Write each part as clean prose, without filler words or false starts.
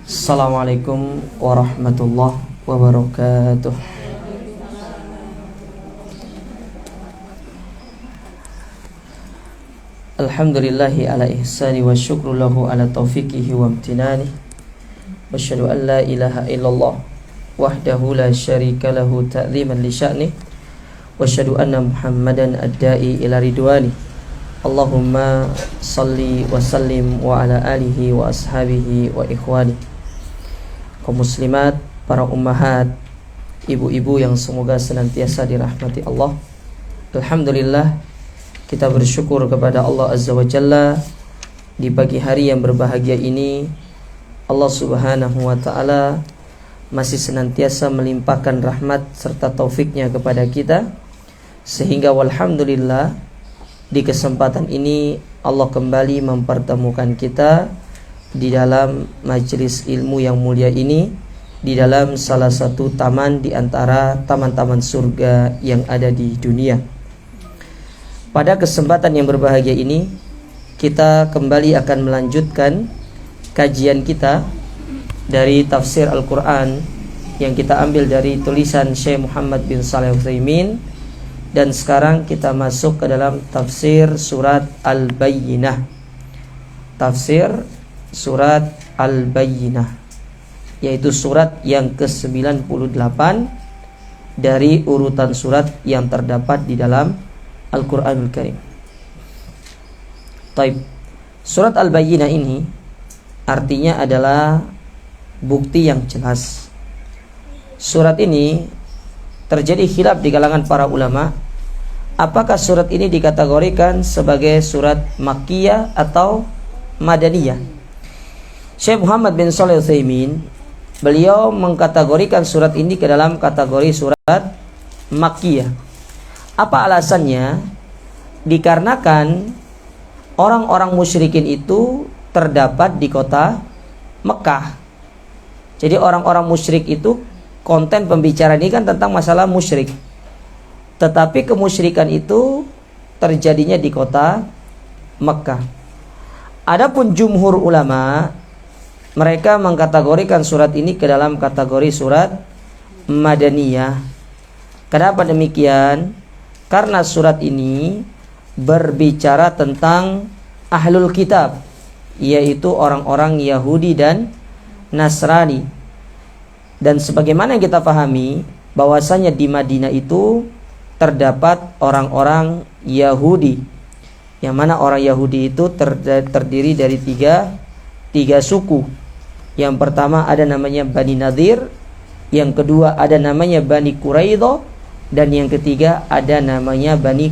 Assalamualaikum warahmatullahi wabarakatuh. Alhamdulillahi ala ihsani wa syukru lahu ala taufiqihi wa amtinani. Wa asyhadu an la ilaha illallah wahdahu la syarika lahu ta'ziman li sya'ni. Wa asyhadu anna Muhammadan ad-da'i ila ridwani. Allahumma salli wa sallim wa ala alihi wa ashabihi wa ikhwani. Kaum muslimat, para ummahat, ibu-ibu yang semoga senantiasa dirahmati Allah. Alhamdulillah, kita bersyukur kepada Allah Azza wa Jalla di pagi hari yang berbahagia ini. Allah Subhanahu wa ta'ala masih senantiasa melimpahkan rahmat serta taufiknya kepada kita, sehingga walhamdulillah di kesempatan ini Allah kembali mempertemukan kita di dalam majelis ilmu yang mulia ini, di dalam salah satu taman di antara taman-taman surga yang ada di dunia. Pada kesempatan yang berbahagia ini, kita kembali akan melanjutkan kajian kita dari tafsir Al-Quran yang kita ambil dari tulisan Syekh Muhammad bin Shalih Al-Utsaimin. Dan sekarang kita masuk ke dalam tafsir surat Al-Bayyinah. Tafsir surat Al-Bayyinah, yaitu surat yang ke-98 dari urutan surat yang terdapat di dalam Al-Quranul Karim. Taib. Surat Al-Bayyinah ini artinya adalah bukti yang jelas. Surat ini terjadi khilaf di kalangan para ulama, apakah surat ini dikategorikan sebagai surat Makkiyah atau Madaniyah. Syekh Muhammad bin Shalih Al-Utsaimin, beliau mengkategorikan surat ini ke dalam kategori surat Makkiyah. Apa alasannya? Dikarenakan orang-orang musyrikin itu terdapat di kota Mekah. Jadi orang-orang musyrik itu, konten pembicaraan ini kan tentang masalah musyrik, tetapi kemusyrikan itu terjadinya di kota Mekah. Adapun jumhur ulama, mereka mengkategorikan surat ini ke dalam kategori surat Madaniyah. Kenapa demikian? Karena surat ini berbicara tentang ahlul kitab, yaitu orang-orang Yahudi dan Nasrani. Dan sebagaimana yang kita pahami, bahwasanya di Madinah itu terdapat orang-orang Yahudi, yang mana orang Yahudi itu terdiri dari tiga suku. Yang pertama ada namanya Bani Nadir, yang kedua ada namanya Bani Quraidah, dan yang ketiga ada namanya Bani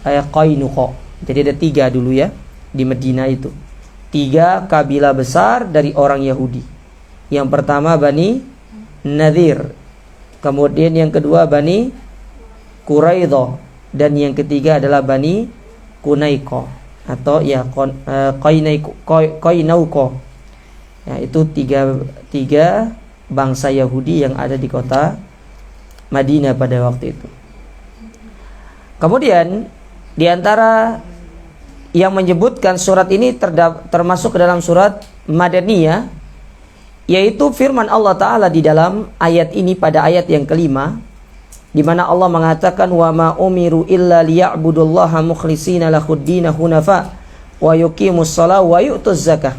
Qainuqa. Jadi ada tiga dulu ya di Madinah itu. Tiga kabilah besar dari orang Yahudi. Yang pertama Bani Nadir, kemudian yang kedua Bani Quraidah, dan yang ketiga adalah Bani Qunaiqa atau ya Qainauqa. Ya, itu tiga bangsa Yahudi yang ada di kota Madinah pada waktu itu. Kemudian di antara yang menyebutkan surat ini termasuk ke dalam surat Madaniyah, yaitu firman Allah Ta'ala di dalam ayat ini pada ayat yang kelima, di mana Allah mengatakan wa ma umiru illa liya'budullaha mukhlishina lahuddina hunafa wa yuqimus shalah wa yu'tuz zakah.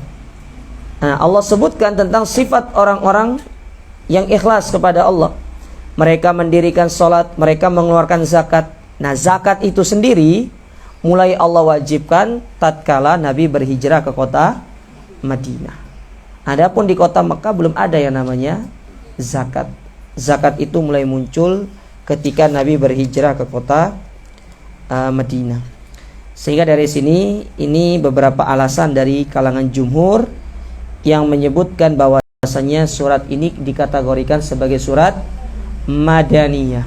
Nah, Allah sebutkan tentang sifat orang-orang yang ikhlas kepada Allah. Mereka mendirikan salat, mereka mengeluarkan zakat. Nah, zakat itu sendiri mulai Allah wajibkan tatkala Nabi berhijrah ke kota Madinah. Adapun di kota Mekah belum ada yang namanya zakat. Zakat itu mulai muncul ketika Nabi berhijrah ke kota Madinah. Sehingga dari sini ini beberapa alasan dari kalangan jumhur yang menyebutkan bahwasanya surat ini dikategorikan sebagai surat Madaniyah.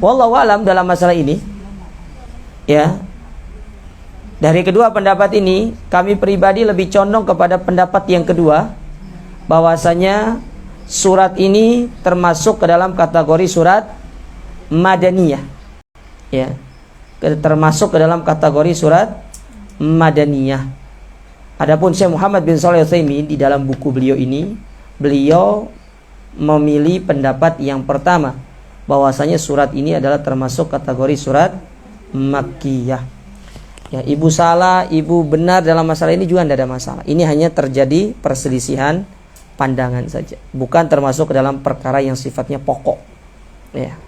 Wallahu alam dalam masalah ini. Ya. Dari kedua pendapat ini, kami pribadi lebih condong kepada pendapat yang kedua, bahwasanya surat ini termasuk ke dalam kategori surat Madaniyah. Ya. Termasuk ke dalam kategori surat Madaniyah. Adapun Syekh Muhammad bin Shalih Al-Utsaimin di dalam buku beliau ini, beliau memilih pendapat yang pertama, bahwasanya surat ini adalah termasuk kategori surat Makkiyah. Ya, ibu salah, ibu benar dalam masalah ini juga tidak ada masalah. Ini hanya terjadi perselisihan pandangan saja, bukan termasuk ke dalam perkara yang sifatnya pokok. Ya.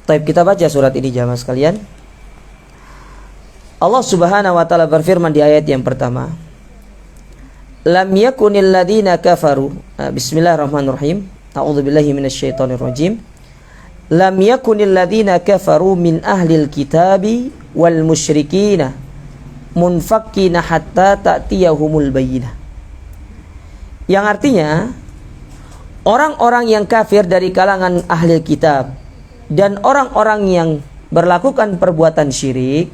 Baik, kita baca surat ini jamaah sekalian. Allah Subhanahu wa taala berfirman di ayat yang pertama, lam yakunil ladzina kafaru. Bismillahirrahmanirrahim. A'udzubillahi minasyaitonir rajim. Lam yakunil ladzina kafaru min ahlil kitabi wal musyrikina munfakkina hatta ta'tiyahumul bayyinah. Yang artinya, orang-orang yang kafir dari kalangan ahli kitab dan orang-orang yang berlakukan perbuatan syirik,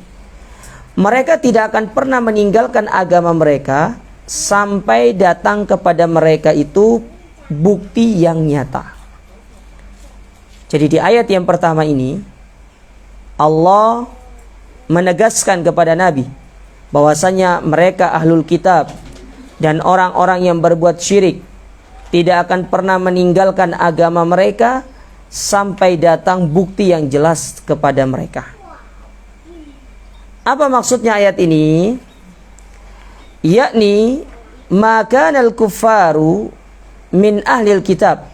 mereka tidak akan pernah meninggalkan agama mereka sampai datang kepada mereka itu bukti yang nyata. Jadi di ayat yang pertama ini, Allah menegaskan kepada Nabi bahwasanya mereka ahlul kitab dan orang-orang yang berbuat syirik tidak akan pernah meninggalkan agama mereka sampai datang bukti yang jelas kepada mereka. Apa maksudnya ayat ini? Yakni makanal kuffaru min ahlil kitab,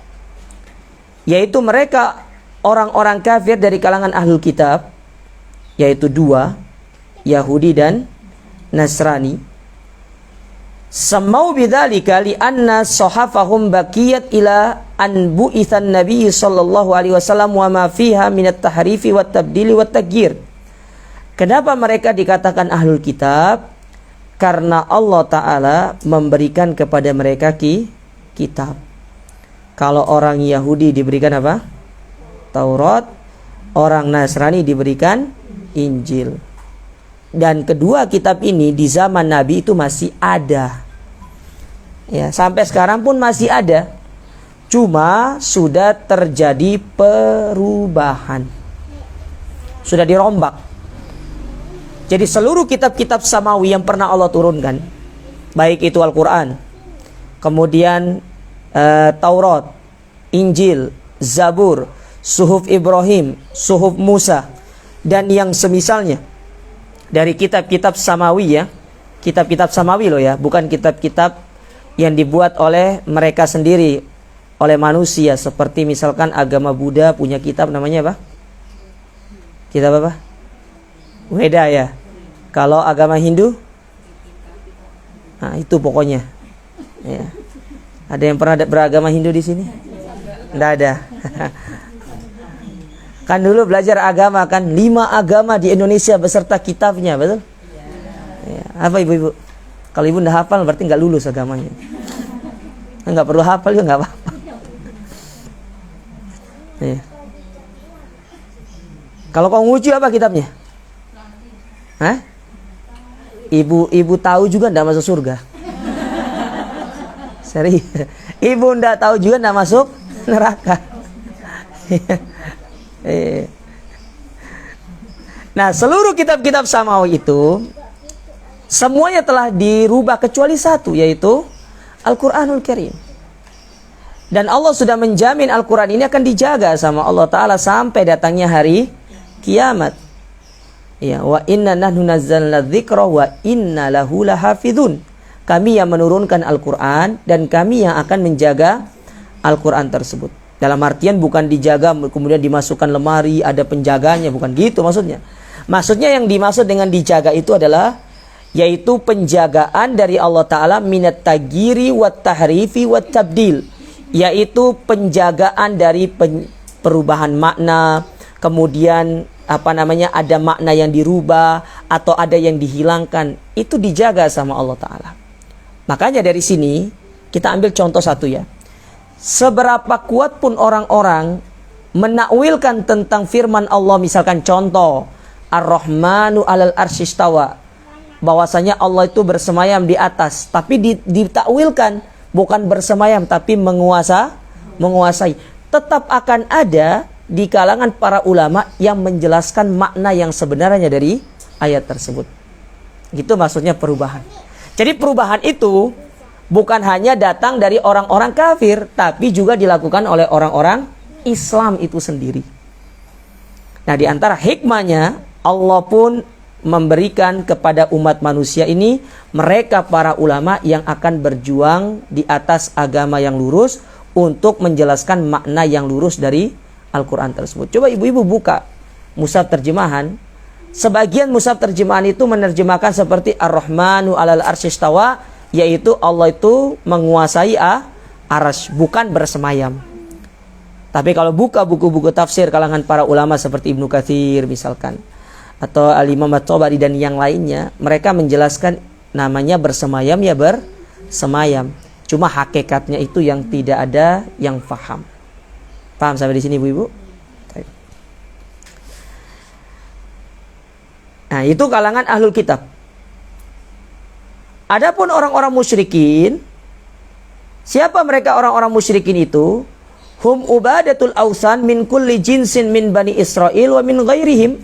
yaitu mereka orang-orang kafir dari kalangan ahlul kitab, yaitu dua, Yahudi dan Nasrani. Samau bidzalika li anna sahafahum baqiyat ila an bu'itsan nabiy sallallahu alaihi wasallam wa ma fiha min at-tahrifi wat tabdili wat taghyir. Kenapa mereka dikatakan ahlul kitab? Karena Allah Ta'ala memberikan kepada mereka kitab. Kalau orang Yahudi diberikan apa? Taurat. Orang Nasrani diberikan Injil. Dan kedua kitab ini di zaman Nabi itu masih ada. Ya, sampai sekarang pun masih ada. Cuma sudah terjadi perubahan. Sudah dirombak. Jadi seluruh kitab-kitab samawi yang pernah Allah turunkan, baik itu Al-Quran, kemudian Taurat, Injil, Zabur, Suhuf Ibrahim, Suhuf Musa, dan yang semisalnya dari kitab-kitab samawi, ya, kitab-kitab samawi loh ya, bukan kitab-kitab yang dibuat oleh mereka sendiri, oleh manusia. Seperti misalkan agama Buddha punya kitab namanya apa? Kitab apa? Weda ya. Kalau agama Hindu, nah itu pokoknya. Ya. Ada yang pernah beragama Hindu di sini? Tidak ada. Kan dulu belajar agama kan 5 agama di Indonesia beserta kitabnya, betul? Ya. Apa ibu-ibu? Kalau ibu tidak hafal berarti nggak lulus agamanya. Nggak perlu hafal juga nggak apa-apa. Ya. Kalau Konghucu apa kitabnya? Hah? Ibu tahu juga tidak masuk surga. Serius. Ibu tidak tahu juga tidak masuk neraka. Nah, seluruh kitab-kitab samawi itu semuanya telah dirubah kecuali satu, yaitu Al-Quranul Karim. Dan Allah sudah menjamin Al-Quran ini akan dijaga sama Allah Ta'ala sampai datangnya hari kiamat. Ya, wa inna nahnu nazzalna dzikra wa inna lahu lahafizun. Kami yang menurunkan Al-Quran dan kami yang akan menjaga Al-Quran tersebut. Dalam artian bukan dijaga kemudian dimasukkan lemari ada penjaganya, bukan gitu maksudnya. Maksudnya yang dimaksud dengan dijaga itu adalah yaitu penjagaan dari Allah Ta'ala minat tagiri wat tahrifi wat tabdil, yaitu penjagaan dari perubahan makna, kemudian ada makna yang dirubah atau ada yang dihilangkan, itu dijaga sama Allah Ta'ala. Makanya dari sini kita ambil contoh satu ya. Seberapa kuat pun orang-orang menakwilkan tentang firman Allah, misalkan contoh Ar-Rahmanu 'alal arsy istawa, bahwasanya Allah itu bersemayam di atas, tapi ditakwilkan bukan bersemayam tapi menguasai. Tetap akan ada di kalangan para ulama yang menjelaskan makna yang sebenarnya dari ayat tersebut. Gitu maksudnya perubahan. Jadi perubahan itu bukan hanya datang dari orang-orang kafir, tapi juga dilakukan oleh orang-orang Islam itu sendiri. Nah, di antara hikmahnya, Allah pun memberikan kepada umat manusia ini mereka para ulama yang akan berjuang di atas agama yang lurus untuk menjelaskan makna yang lurus dari Al-Quran tersebut. Coba ibu-ibu buka mushaf terjemahan. Sebagian mushaf terjemahan itu menerjemahkan seperti Ar-Rahmanu 'alal arsy istawa, yaitu Allah itu menguasai arsy, bukan bersemayam. Tapi kalau buka buku-buku tafsir kalangan para ulama seperti Ibnu Katsir misalkan, atau Al-Imam At-Tabari dan yang lainnya, mereka menjelaskan namanya bersemayam ya bersemayam. Cuma hakikatnya itu yang tidak ada yang faham. Paham sampai di sini ibu-ibu? Nah, itu kalangan ahlul kitab. Adapun orang-orang musyrikin, siapa mereka orang-orang musyrikin itu? Hum ubadatul ausan min kulli jinsin min bani Israel wa min ghairihim.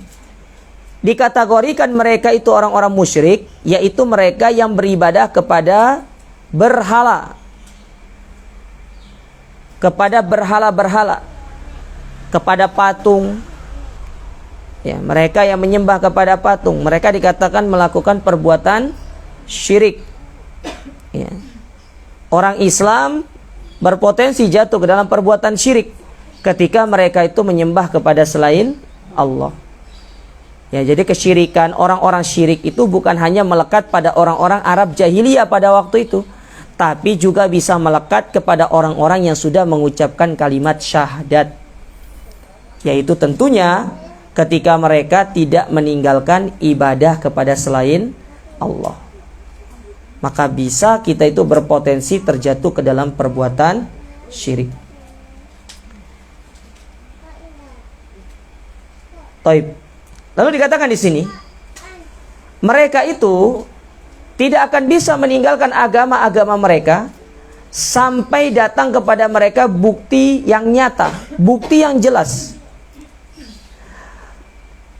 Dikategorikan mereka itu orang-orang musyrik, yaitu mereka yang beribadah kepada berhala, kepada berhala-berhala, kepada patung. Ya, mereka yang menyembah kepada patung, mereka dikatakan melakukan perbuatan syirik. Ya. Orang Islam berpotensi jatuh ke dalam perbuatan syirik ketika mereka itu menyembah kepada selain Allah. Ya, jadi kesyirikan orang-orang syirik itu bukan hanya melekat pada orang-orang Arab jahiliyah pada waktu itu, tapi juga bisa melekat kepada orang-orang yang sudah mengucapkan kalimat syahadat. Yaitu tentunya ketika mereka tidak meninggalkan ibadah kepada selain Allah. Maka bisa kita itu berpotensi terjatuh ke dalam perbuatan syirik. Taib. Lalu dikatakan di sini, mereka itu tidak akan bisa meninggalkan agama-agama mereka sampai datang kepada mereka bukti yang nyata, bukti yang jelas.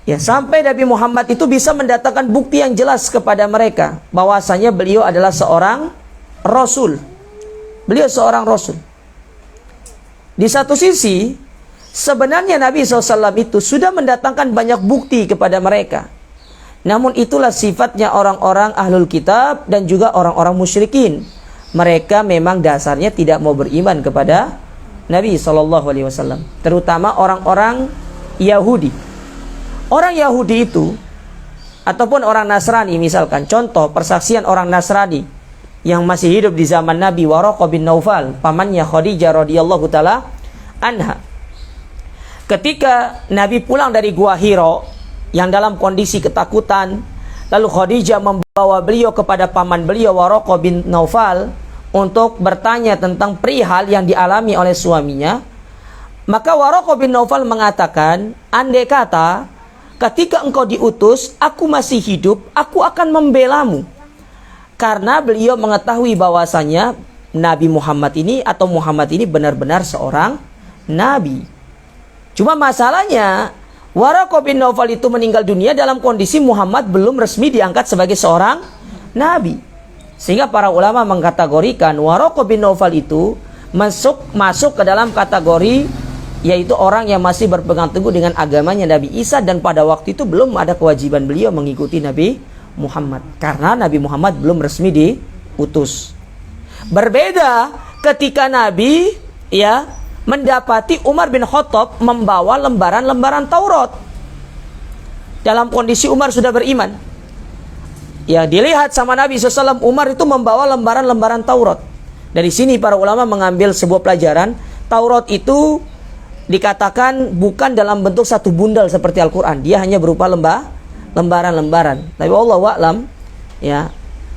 Ya, sampai Nabi Muhammad itu bisa mendatangkan bukti yang jelas kepada mereka bahwasanya beliau adalah seorang rasul. Beliau seorang rasul. Di satu sisi, sebenarnya Nabi SAW itu sudah mendatangkan banyak bukti kepada mereka. Namun itulah sifatnya orang-orang ahlul kitab dan juga orang-orang musyrikin. Mereka memang dasarnya tidak mau beriman kepada Nabi SAW. Terutama orang-orang Yahudi. Orang Yahudi itu, ataupun orang Nasrani misalkan, contoh persaksian orang Nasrani yang masih hidup di zaman Nabi, Waraqah bin Naufal, pamannya Khadijah radhiyallahu taala anha. Ketika Nabi pulang dari Gua Hiro yang dalam kondisi ketakutan, lalu Khadijah membawa beliau kepada paman beliau Waraqah bin Naufal untuk bertanya tentang perihal yang dialami oleh suaminya. Maka Waraqah bin Naufal mengatakan, andai kata ketika engkau diutus, aku masih hidup, aku akan membelamu. Karena beliau mengetahui bahwasanya Nabi Muhammad ini atau Muhammad ini benar-benar seorang Nabi. Cuma masalahnya, Waraqah bin Naufal itu meninggal dunia dalam kondisi Muhammad belum resmi diangkat sebagai seorang Nabi. Sehingga para ulama mengkategorikan Waraqah bin Naufal itu masuk ke dalam kategori yaitu orang yang masih berpegang teguh dengan agamanya Nabi Isa, dan pada waktu itu belum ada kewajiban beliau mengikuti Nabi Muhammad karena Nabi Muhammad belum resmi diutus. Berbeda ketika Nabi mendapati Umar bin Khattab membawa lembaran-lembaran Taurat dalam kondisi Umar sudah beriman. Ya, dilihat sama Nabi SAW, Umar itu membawa lembaran-lembaran Taurat. Dari sini para ulama mengambil sebuah pelajaran, Taurat itu dikatakan bukan dalam bentuk satu bundal seperti Al-Quran. Dia hanya berupa lembaran-lembaran. Tapi Allah wa'lam, ya,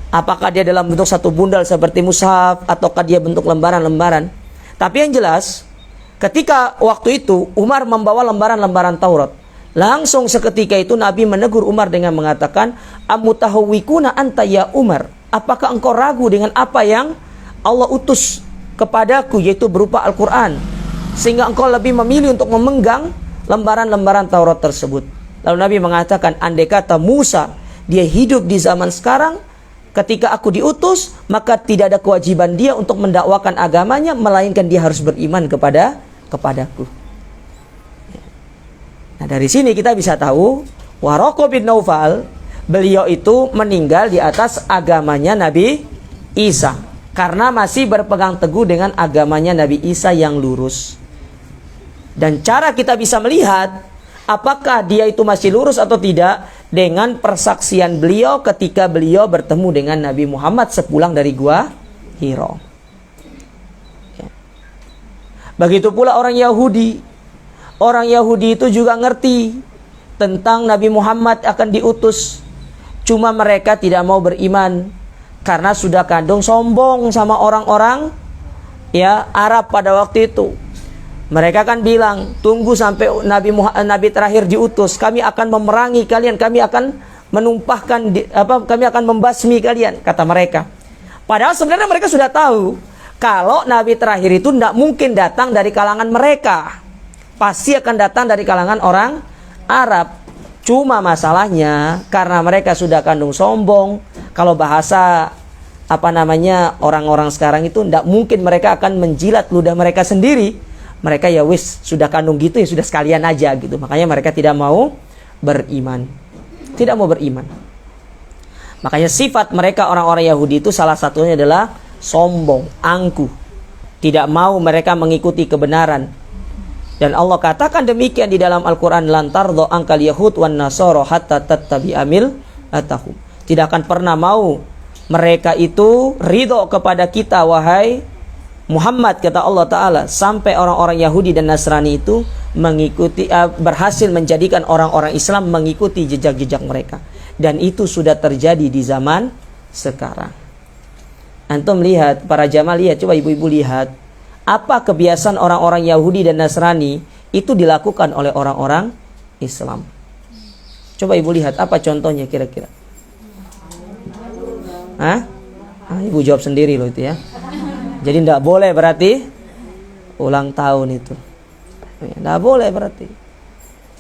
apakah dia dalam bentuk satu bundal seperti mushaf ataukah dia bentuk lembaran-lembaran. Tapi yang jelas, ketika waktu itu Umar membawa lembaran-lembaran Taurat, langsung seketika itu Nabi menegur Umar dengan mengatakan, amutahawwikuna anta ya Umar, apakah engkau ragu dengan apa yang Allah utus kepadaku, yaitu berupa Al-Quran, sehingga engkau lebih memilih untuk memegang lembaran-lembaran Taurat tersebut. Lalu Nabi mengatakan, andai kata Musa dia hidup di zaman sekarang, ketika aku diutus, maka tidak ada kewajiban dia untuk mendakwakan agamanya, melainkan dia harus beriman kepadaku. Nah, dari sini kita bisa tahu Waraqah bin Naufal, beliau itu meninggal di atas agamanya Nabi Isa karena masih berpegang teguh dengan agamanya Nabi Isa yang lurus. Dan cara kita bisa melihat apakah dia itu masih lurus atau tidak dengan persaksian beliau ketika beliau bertemu dengan Nabi Muhammad sepulang dari gua Hira. Begitu pula orang Yahudi. Orang Yahudi itu juga ngerti tentang Nabi Muhammad akan diutus. Cuma mereka tidak mau beriman karena sudah kandung sombong sama orang-orang Arab pada waktu itu. Mereka kan bilang, tunggu sampai Nabi terakhir diutus, kami akan memerangi kalian, kami akan menumpahkan kami akan membasmi kalian, kata mereka. Padahal sebenarnya mereka sudah tahu kalau Nabi terakhir itu tidak mungkin datang dari kalangan mereka, pasti akan datang dari kalangan orang Arab. Cuma masalahnya karena mereka sudah kandung sombong, kalau bahasa orang-orang sekarang itu tidak mungkin mereka akan menjilat ludah mereka sendiri. Mereka ya wis sudah kandung gitu ya sudah sekalian aja gitu. Makanya mereka tidak mau beriman. Tidak mau beriman. Makanya sifat mereka orang-orang Yahudi itu salah satunya adalah sombong, angkuh. Tidak mau mereka mengikuti kebenaran. Dan Allah katakan demikian di dalam Al-Quran, lan tardha ankal yahud wan nasara hatta tattabi'a millatahum. Tidak akan pernah mau mereka itu ridho kepada kita wahai Muhammad, kata Allah Ta'ala, sampai orang-orang Yahudi dan Nasrani itu berhasil menjadikan orang-orang Islam mengikuti jejak-jejak mereka. Dan itu sudah terjadi di zaman sekarang. Antum lihat, para jamaah lihat, coba ibu-ibu lihat, apa kebiasaan orang-orang Yahudi dan Nasrani itu dilakukan oleh orang-orang Islam. Coba ibu lihat, apa contohnya kira-kira? Ibu jawab sendiri loh itu ya. Jadi tidak boleh berarti ulang tahun itu. Tidak boleh berarti.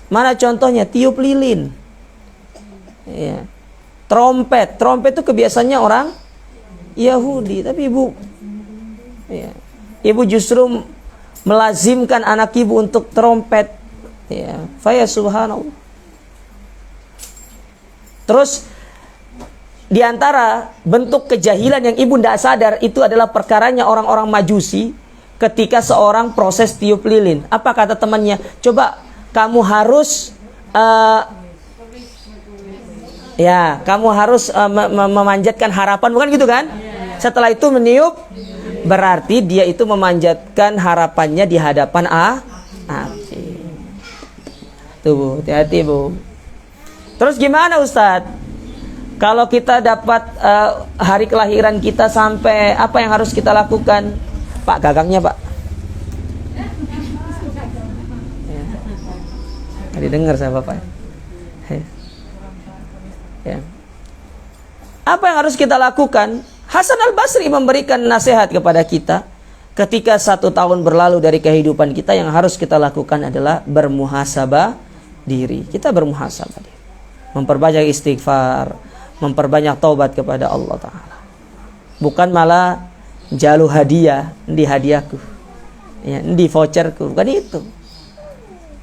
Mana contohnya? Tiup lilin. Ya. Trompet itu kebiasaannya orang Yahudi. Tapi ibu justru melazimkan anak ibu untuk trompet. Ya. Faya subhanallah. Terus di antara bentuk kejahilan yang ibu tidak sadar itu adalah perkaranya orang-orang Majusi ketika seorang proses tiup lilin. Apa kata temannya? Coba kamu harus memanjatkan harapan, bukan gitu kan? Setelah itu meniup, berarti dia itu memanjatkan harapannya di hadapan api. Tuh Bu, hati-hati Bu. Terus gimana Ustadz? Kalau kita dapat hari kelahiran kita sampai apa yang harus kita lakukan? Pak, gagangnya Pak. Ya. Didengar sama Bapak. Ya. Apa yang harus kita lakukan? Hasan Al-Basri memberikan nasihat kepada kita. Ketika 1 tahun berlalu dari kehidupan kita, yang harus kita lakukan adalah bermuhasabah diri. Kita bermuhasabah diri. Memperbanyak istighfar, memperbanyak taubat kepada Allah Ta'ala. Bukan malah jalu hadiah, di hadiahku, di voucherku, bukan itu.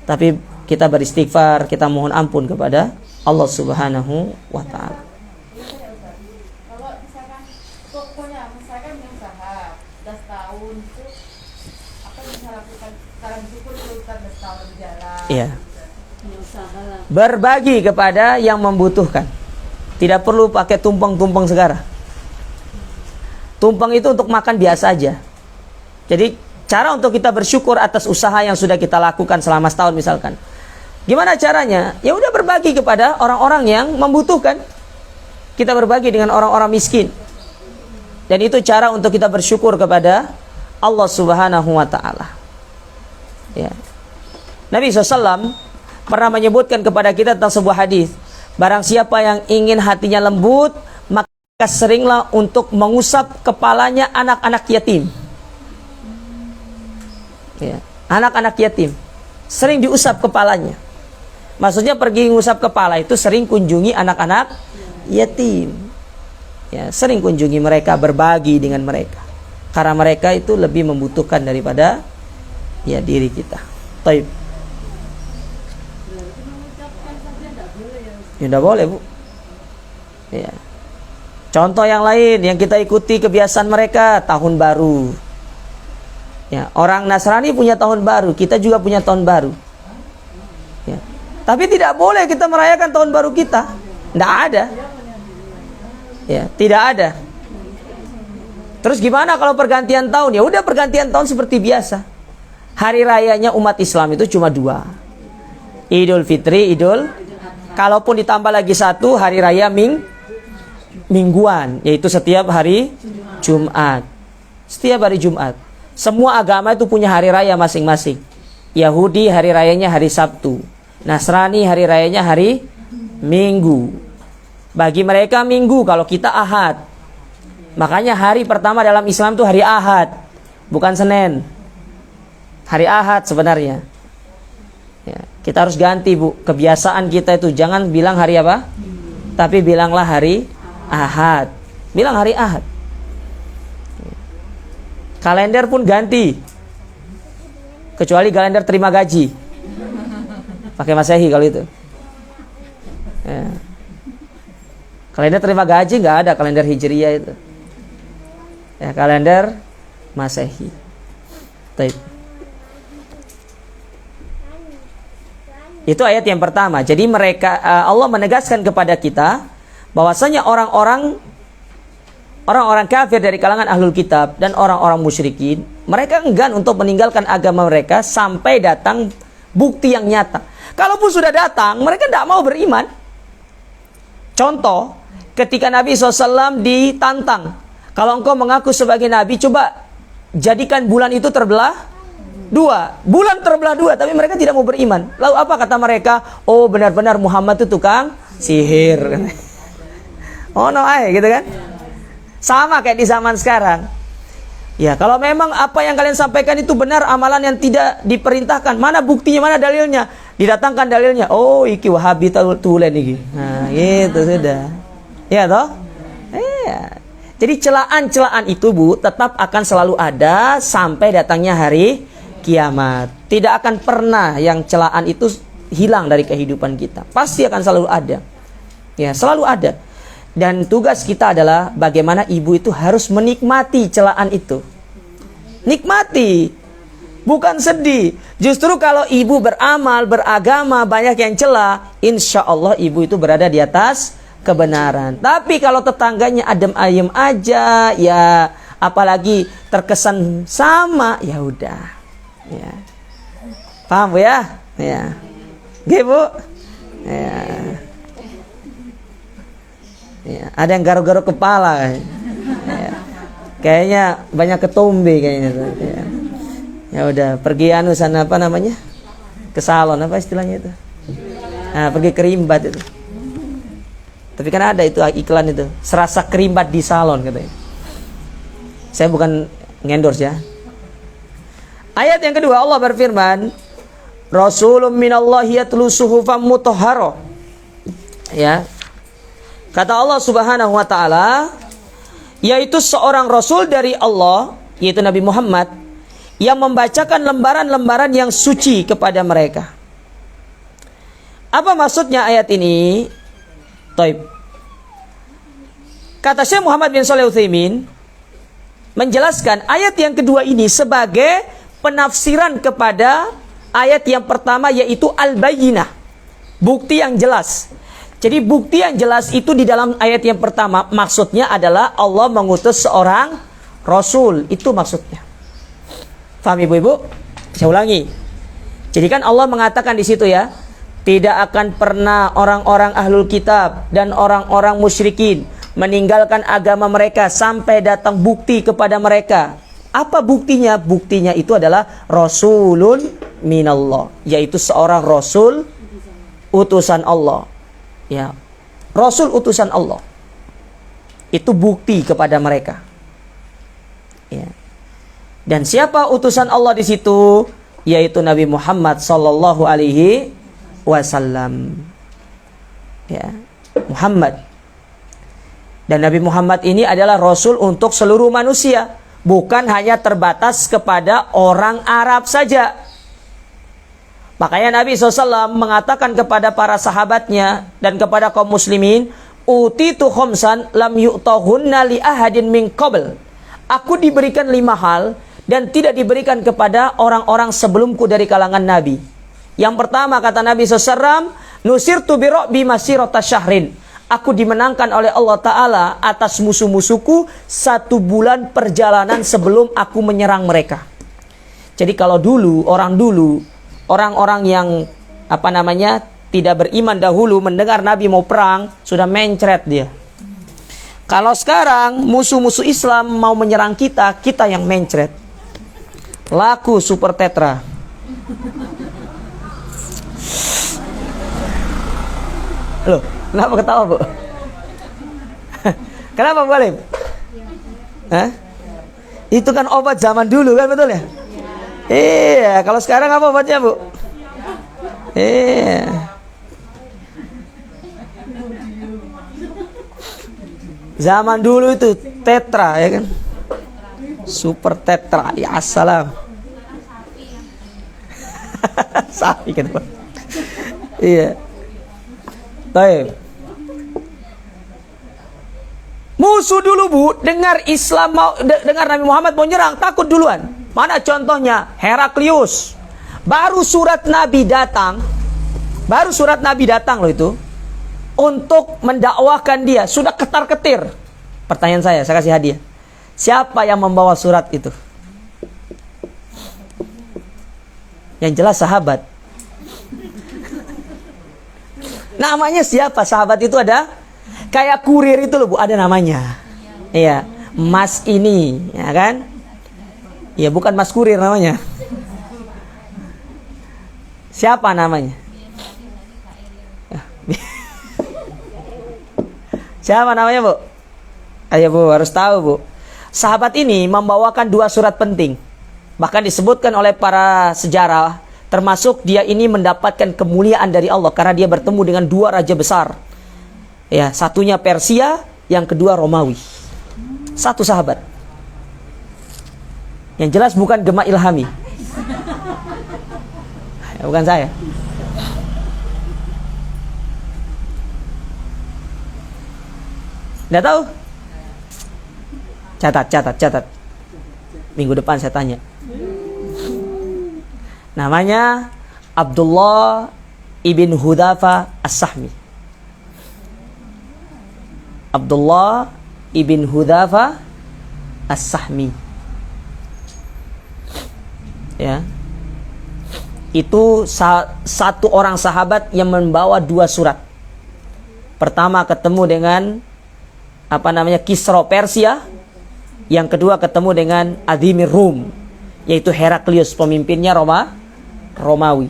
Tapi kita beristighfar, kita mohon ampun kepada Allah Subhanahu wa Ta'ala. Kalau misalkan misalkan usaha 10 tahun itu apa yang bisa lakukan sekarang bersyukur itu 10 tahun berjalan. Iya. Berbagi kepada yang membutuhkan. Tidak perlu pakai tumpeng-tumpeng sekarang. Tumpeng itu untuk makan biasa aja. Jadi cara untuk kita bersyukur atas usaha yang sudah kita lakukan selama setahun misalkan. Gimana caranya? Ya udah berbagi kepada orang-orang yang membutuhkan. Kita berbagi dengan orang-orang miskin. Dan itu cara untuk kita bersyukur kepada Allah Subhanahu wa Ta'ala. Ya. Nabi SAW pernah menyebutkan kepada kita tentang sebuah hadis. Barang siapa yang ingin hatinya lembut, maka seringlah untuk mengusap kepalanya anak-anak yatim. Ya, anak-anak yatim sering diusap kepalanya. Maksudnya pergi ngusap kepala itu sering kunjungi anak-anak yatim. Ya, sering kunjungi mereka, berbagi dengan mereka. Karena mereka itu lebih membutuhkan daripada ya diri kita. Taib. Ya, tidak boleh, Bu. Ya. Contoh yang lain yang kita ikuti kebiasaan mereka, tahun baru. Ya, orang Nasrani punya tahun baru, kita juga punya tahun baru. Ya. Tapi tidak boleh kita merayakan tahun baru kita. Tidak ada. Ya, tidak ada. Terus gimana kalau pergantian tahun? Ya udah, pergantian tahun seperti biasa. Hari rayanya umat Islam itu cuma 2. Idul Fitri, kalaupun ditambah lagi 1 hari raya mingguan, yaitu setiap hari Jumat. Setiap hari Jumat. Semua agama itu punya hari raya masing-masing. Yahudi hari rayanya hari Sabtu. Nasrani hari rayanya hari Minggu. Bagi mereka Minggu, kalau kita Ahad. Makanya hari pertama dalam Islam itu hari Ahad, bukan Senin. Hari Ahad sebenarnya. Ya, kita harus ganti, Bu. Kebiasaan kita itu jangan bilang hari apa? Tapi bilanglah hari Ahad. Bilang hari Ahad. Kalender pun ganti. Kecuali kalender terima gaji. Pakai Masehi kalau itu. Ya. Kalender terima gaji nggak ada, kalender Hijriyah itu. Ya, kalender Masehi. Taib. Itu ayat yang pertama. Jadi mereka, Allah menegaskan kepada kita bahwasanya orang-orang kafir dari kalangan ahlul kitab dan orang-orang musyrikin, mereka enggan untuk meninggalkan agama mereka sampai datang bukti yang nyata. Kalaupun sudah datang, mereka tidak mau beriman. Contoh, ketika Nabi SAW ditantang, kalau engkau mengaku sebagai Nabi, coba jadikan bulan itu terbelah 2. Bulan terbelah 2, tapi mereka tidak mau beriman. Lalu apa kata mereka? Oh, benar-benar Muhammad itu tukang sihir. Oh no, gitu kan? Sama kayak di zaman sekarang. Ya, kalau memang apa yang kalian sampaikan itu benar, amalan yang tidak diperintahkan, mana buktinya, mana dalilnya? Didatangkan dalilnya. Oh, iki Wahabi tulen iki. Nah, gitu sudah. Ya toh? Iya. Jadi celaan-celaan itu, Bu, tetap akan selalu ada sampai datangnya hari kiamat. Tidak akan pernah yang celaan itu hilang dari kehidupan kita. Pasti akan selalu ada. Ya, selalu ada. Dan tugas kita adalah bagaimana ibu itu harus menikmati celaan itu. Nikmati. Bukan sedih. Justru kalau ibu beramal, beragama, banyak yang cela, insya Allah ibu itu berada di atas kebenaran. Tapi kalau tetangganya adem ayem aja, ya apalagi terkesan sama, ya udah. Ya. Paham, Bu, ya? Ya. Oke, Bu? Ya. Ya, ada yang garuk-garuk kepala. Ya. Kayaknya banyak ketombe kayaknya. Ya. Ya udah, pergi sana apa namanya? Ke salon, apa istilahnya itu? Nah, pergi kerimbat itu. Tapi kan ada itu iklan itu, serasa kerimbat di salon katanya. Saya bukan ngendorse ya. Ayat yang kedua, Allah berfirman, Rasulun minallahi yatlu suhufan mutahhara. Ya. Kata Allah Subhanahu wa taala, yaitu seorang rasul dari Allah, yaitu Nabi Muhammad, yang membacakan lembaran-lembaran yang suci kepada mereka. Apa maksudnya ayat ini? Taib. Kata Syekh Muhammad bin Shalih Al-Utsaimin menjelaskan ayat yang kedua ini sebagai penafsiran kepada ayat yang pertama, yaitu al-bayyinah, bukti yang jelas. Jadi bukti yang jelas itu di dalam ayat yang pertama maksudnya adalah Allah mengutus seorang rasul, itu maksudnya. Paham ibu-ibu? Saya ulangi. Jadi kan Allah mengatakan di situ ya, tidak akan pernah orang-orang ahlul kitab dan orang-orang musyrikin meninggalkan agama mereka sampai datang bukti kepada mereka. Apa buktinya? Buktinya itu adalah Rasulun minallah, yaitu seorang Rasul utusan Allah. Ya, Rasul utusan Allah. Itu bukti kepada mereka. Ya. Dan siapa utusan Allah di situ? Yaitu Nabi Muhammad sallallahu alaihi wasallam. Ya, Muhammad. Dan Nabi Muhammad ini adalah Rasul untuk seluruh manusia, bukan hanya terbatas kepada orang Arab saja. Makanya Nabi SAW mengatakan kepada para sahabatnya dan kepada kaum muslimin, utitu khomsan lam yu'tahunna li ahadin min qabl. Aku diberikan 5 hal dan tidak diberikan kepada orang-orang sebelumku dari kalangan Nabi. Yang pertama kata Nabi SAW, nusirtu bi rabbi masirata syahrin. Aku dimenangkan oleh Allah Ta'ala atas musuh-musuhku 1 bulan perjalanan sebelum aku menyerang mereka. Jadi kalau dulu, orang-orang yang tidak beriman dahulu mendengar Nabi mau perang, sudah mencret dia. Kalau sekarang musuh-musuh Islam mau menyerang kita, kita yang mencret. Laku super tetra. Loh, kenapa ketawa, Bu? Kenapa, Bu Alim? Hah? Itu kan obat zaman dulu kan, betul ya? Iya, kalau sekarang apa obatnya, Bu? Iya. Zaman dulu itu tetra, ya kan? Super tetra, ya assalam. Sapi kan, Pak? Iya. Baik. Musuh dulu, Bu, dengar dengar Nabi Muhammad mau nyerang, takut duluan. Mana contohnya? Heraklius. Baru surat Nabi datang loh itu untuk mendakwahkan dia, sudah ketar-ketir. Pertanyaan saya kasih hadiah. Siapa yang membawa surat itu? Yang jelas sahabat. Namanya siapa? Sahabat itu ada kayak kurir itu loh, Bu, ada namanya. Iya, Mas ini, ya kan? Iya, bukan Mas Kurir namanya. Siapa namanya? Siapa namanya, Bu? Ayo, Bu, harus tahu, Bu. Sahabat ini membawakan 2 surat penting. Bahkan disebutkan oleh para sejarah, termasuk dia ini mendapatkan kemuliaan dari Allah karena dia bertemu dengan 2 raja besar. Ya, satunya Persia, yang kedua Romawi. 1 sahabat. Yang jelas bukan Gema Ilhami. Ya, bukan saya. Nggak tahu? Catat. Minggu depan saya tanya. Namanya Abdullah ibn Hudzafa As-Sahmi. Abdullah ibn Hudzafa As-Sahmi. Ya. Itu satu orang sahabat yang membawa 2 surat. Pertama ketemu dengan Kisra Persia. Yang kedua ketemu dengan Adhimir Rum, yaitu Heraklius, pemimpinnya Romawi.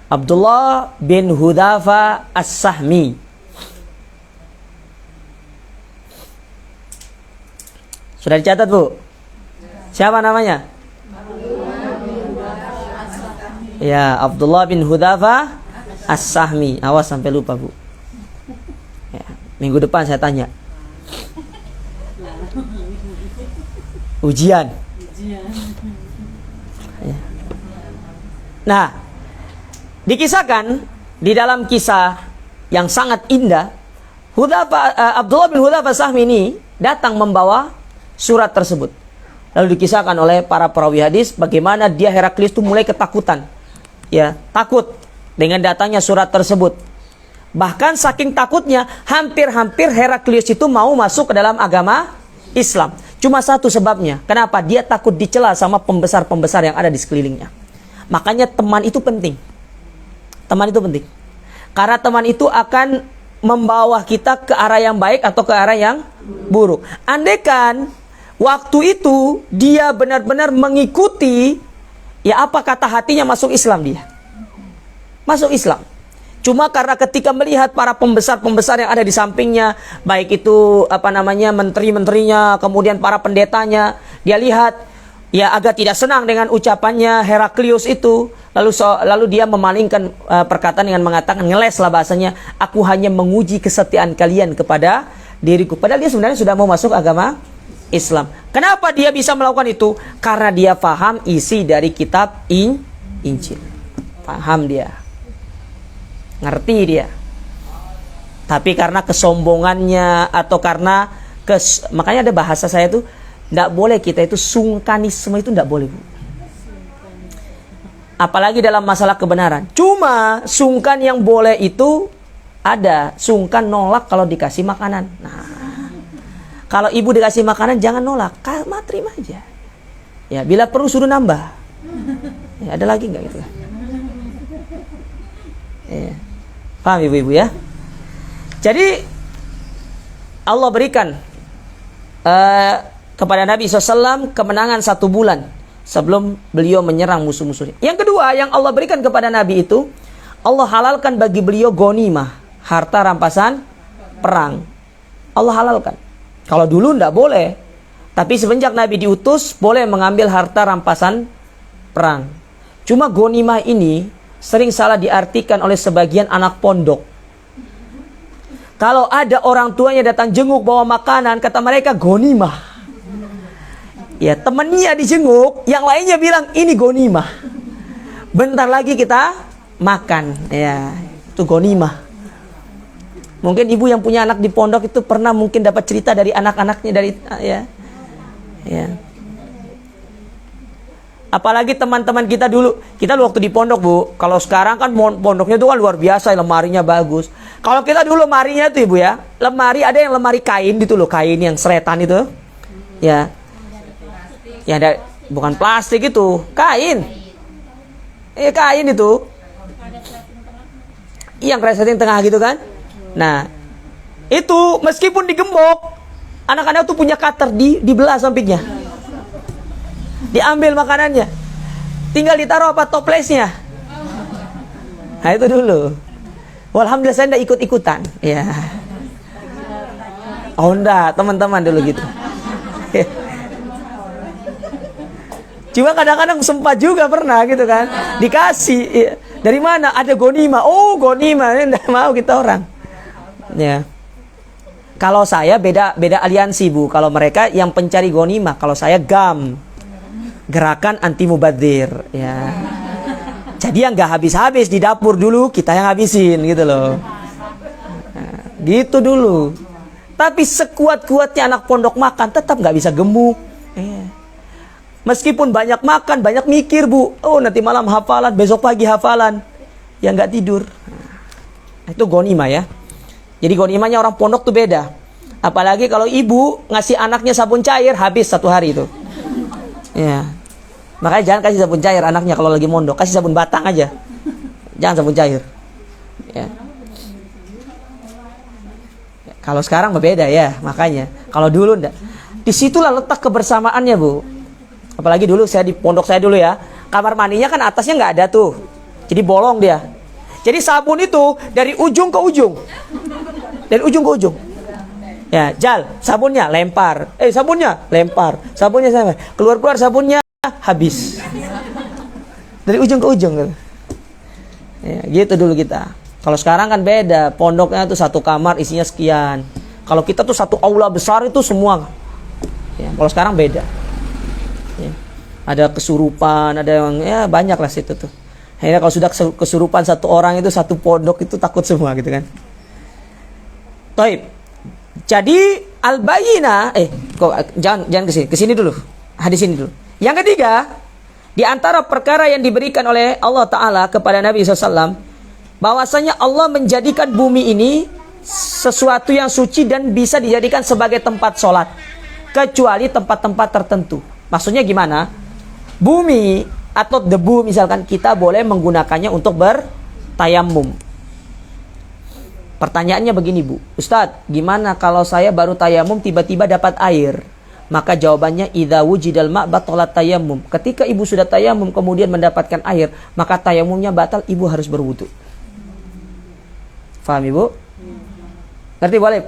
Abdullah bin Hudzafa As-Sahmi. Sudah dicatat, Bu? Siapa namanya? Ya, Abdullah bin Hudzafa As-Sahmi. Awas sampai lupa, Bu. Ya, minggu depan saya tanya. Ujian. Ya. Nah, dikisahkan di dalam kisah yang sangat indah, Abdullah bin Hudzafa As-Sahmi ini datang membawa surat tersebut. Lalu dikisahkan oleh para perawi hadis bagaimana dia Heraklius itu mulai ketakutan. Ya, takut dengan datangnya surat tersebut. Bahkan saking takutnya, hampir-hampir Heraklius itu mau masuk ke dalam agama Islam. Cuma satu sebabnya. Kenapa? Dia takut dicela sama pembesar-pembesar yang ada di sekelilingnya. Makanya teman itu penting. Teman itu penting. Karena teman itu akan membawa kita ke arah yang baik atau ke arah yang buruk. Andaikan waktu itu dia benar-benar mengikuti, ya apa kata hatinya, masuk Islam dia. Masuk Islam. Cuma karena ketika melihat para pembesar-pembesar yang ada di sampingnya, baik itu menteri-menterinya, kemudian para pendetanya, dia lihat, ya agak tidak senang dengan ucapannya Heraklius itu, lalu dia memalingkan perkataan dengan mengatakan, ngeles lah bahasanya, aku hanya menguji kesetiaan kalian kepada diriku. Padahal dia sebenarnya sudah mau masuk agama Islam. Kenapa dia bisa melakukan itu? Karena dia paham isi dari kitab Injil. Paham dia, ngerti dia. Tapi karena kesombongannya atau karena makanya ada bahasa saya tuh, tidak boleh kita itu sungkanisme, itu tidak boleh, Bu. Apalagi dalam masalah kebenaran. Cuma sungkan yang boleh itu ada, sungkan nolak kalau dikasih makanan. Nah, kalau ibu dikasih makanan jangan nolak, terima aja. Ya, bila perlu suruh nambah. Ya, ada lagi nggak gitu? Ya. Paham ibu-ibu ya? Jadi Allah berikan kepada Nabi SAW kemenangan 1 bulan sebelum beliau menyerang musuh-musuhnya. Yang kedua yang Allah berikan kepada Nabi itu, Allah halalkan bagi beliau ghanimah, harta rampasan perang. Allah halalkan. Kalau dulu tidak boleh, tapi semenjak Nabi diutus boleh mengambil harta rampasan perang. Cuma ghanimah ini sering salah diartikan oleh sebagian anak pondok. Kalau ada orang tuanya datang jenguk bawa makanan, kata mereka ghanimah. Ya, temennya dijenguk, yang lainnya bilang ini ghanimah. Bentar lagi kita makan. Ya, itu ghanimah. Mungkin ibu yang punya anak di pondok itu pernah mungkin dapat cerita dari anak-anaknya dari ya. Apalagi teman-teman kita dulu waktu di pondok, Bu. Kalau sekarang kan pondoknya itu kan luar biasa, lemarinya bagus. Kalau kita dulu lemarinya tuh, Ibu ya, lemari ada yang lemari kain gitu loh, kain yang seretan itu. Ya. Ya ada, bukan plastik itu, kain. Kain itu. Yang resleting tengah gitu kan. Nah, itu meskipun digembok, anak-anak tuh punya cutter dibelah sampingnya. Diambil makanannya, tinggal ditaruh toplesnya. Nah itu dulu. Alhamdulillah saya tidak ikut-ikutan. Ya. Oh enggak, teman-teman dulu gitu. Cuma kadang-kadang sempat juga pernah gitu kan, dikasih. Dari mana? Ada ghanimah. Oh ghanimah, tidak mau kita orang. Ya. Kalau saya beda aliansi, Bu. Kalau mereka yang pencari ghanimah, kalau saya GAM, Gerakan Anti Mubadzir, ya. Jadi yang nggak habis-habis di dapur dulu kita yang habisin gitu loh. Nah, gitu dulu. Tapi sekuat-kuatnya anak pondok makan tetap nggak bisa gemuk. Ya. Meskipun banyak makan, banyak mikir, Bu. Oh nanti malam hafalan, besok pagi hafalan. Ya nggak tidur. Nah, itu ghanimah ya. Jadi ghanimahnya orang pondok tuh beda. Apalagi kalau ibu ngasih anaknya sabun cair, habis 1 hari itu. Ya. Makanya jangan kasih sabun cair anaknya kalau lagi mondok, kasih sabun batang aja. Jangan sabun cair. Ya. Kalau sekarang berbeda ya, makanya. Kalau dulu enggak. Disitulah letak kebersamaannya, Bu. Apalagi dulu saya di pondok saya dulu ya, kamar mandinya kan atasnya nggak ada tuh, jadi bolong dia. Jadi sabun itu dari ujung ke ujung, dari ujung ke ujung. Ya, Jal, sabunnya lempar, sabunnya lempar, sabunnya saya keluar sabunnya habis. Dari ujung ke ujung. Ya, gitu dulu kita. Kalau sekarang kan beda, pondoknya tuh 1 kamar isinya sekian. Kalau kita tuh 1 aula besar itu semua. Ya, kalau sekarang beda. Ya. Ada kesurupan, ada yang ya banyak lah situ tuh. Akhirnya kalau sudah kesurupan 1 orang itu 1 pondok itu takut semua gitu kan. Taib. Jadi al-bayyinah jangan ke sini dulu. Hadis ini dulu. Yang ketiga, di antara perkara yang diberikan oleh Allah Ta'ala kepada Nabi SAW, bahwasanya Allah menjadikan bumi ini sesuatu yang suci dan bisa dijadikan sebagai tempat sholat, kecuali tempat-tempat tertentu. Maksudnya gimana? Bumi atau debu misalkan kita boleh menggunakannya untuk bertayamum. Pertanyaannya begini, Bu. Ustadz, gimana kalau saya baru tayamum tiba-tiba dapat air? Maka jawabannya idza wujidal ma' batalat tayammum. Ketika ibu sudah tayamum kemudian mendapatkan air, maka tayamumnya batal, ibu harus berwudu. Faham Ibu? Ngerti boleh?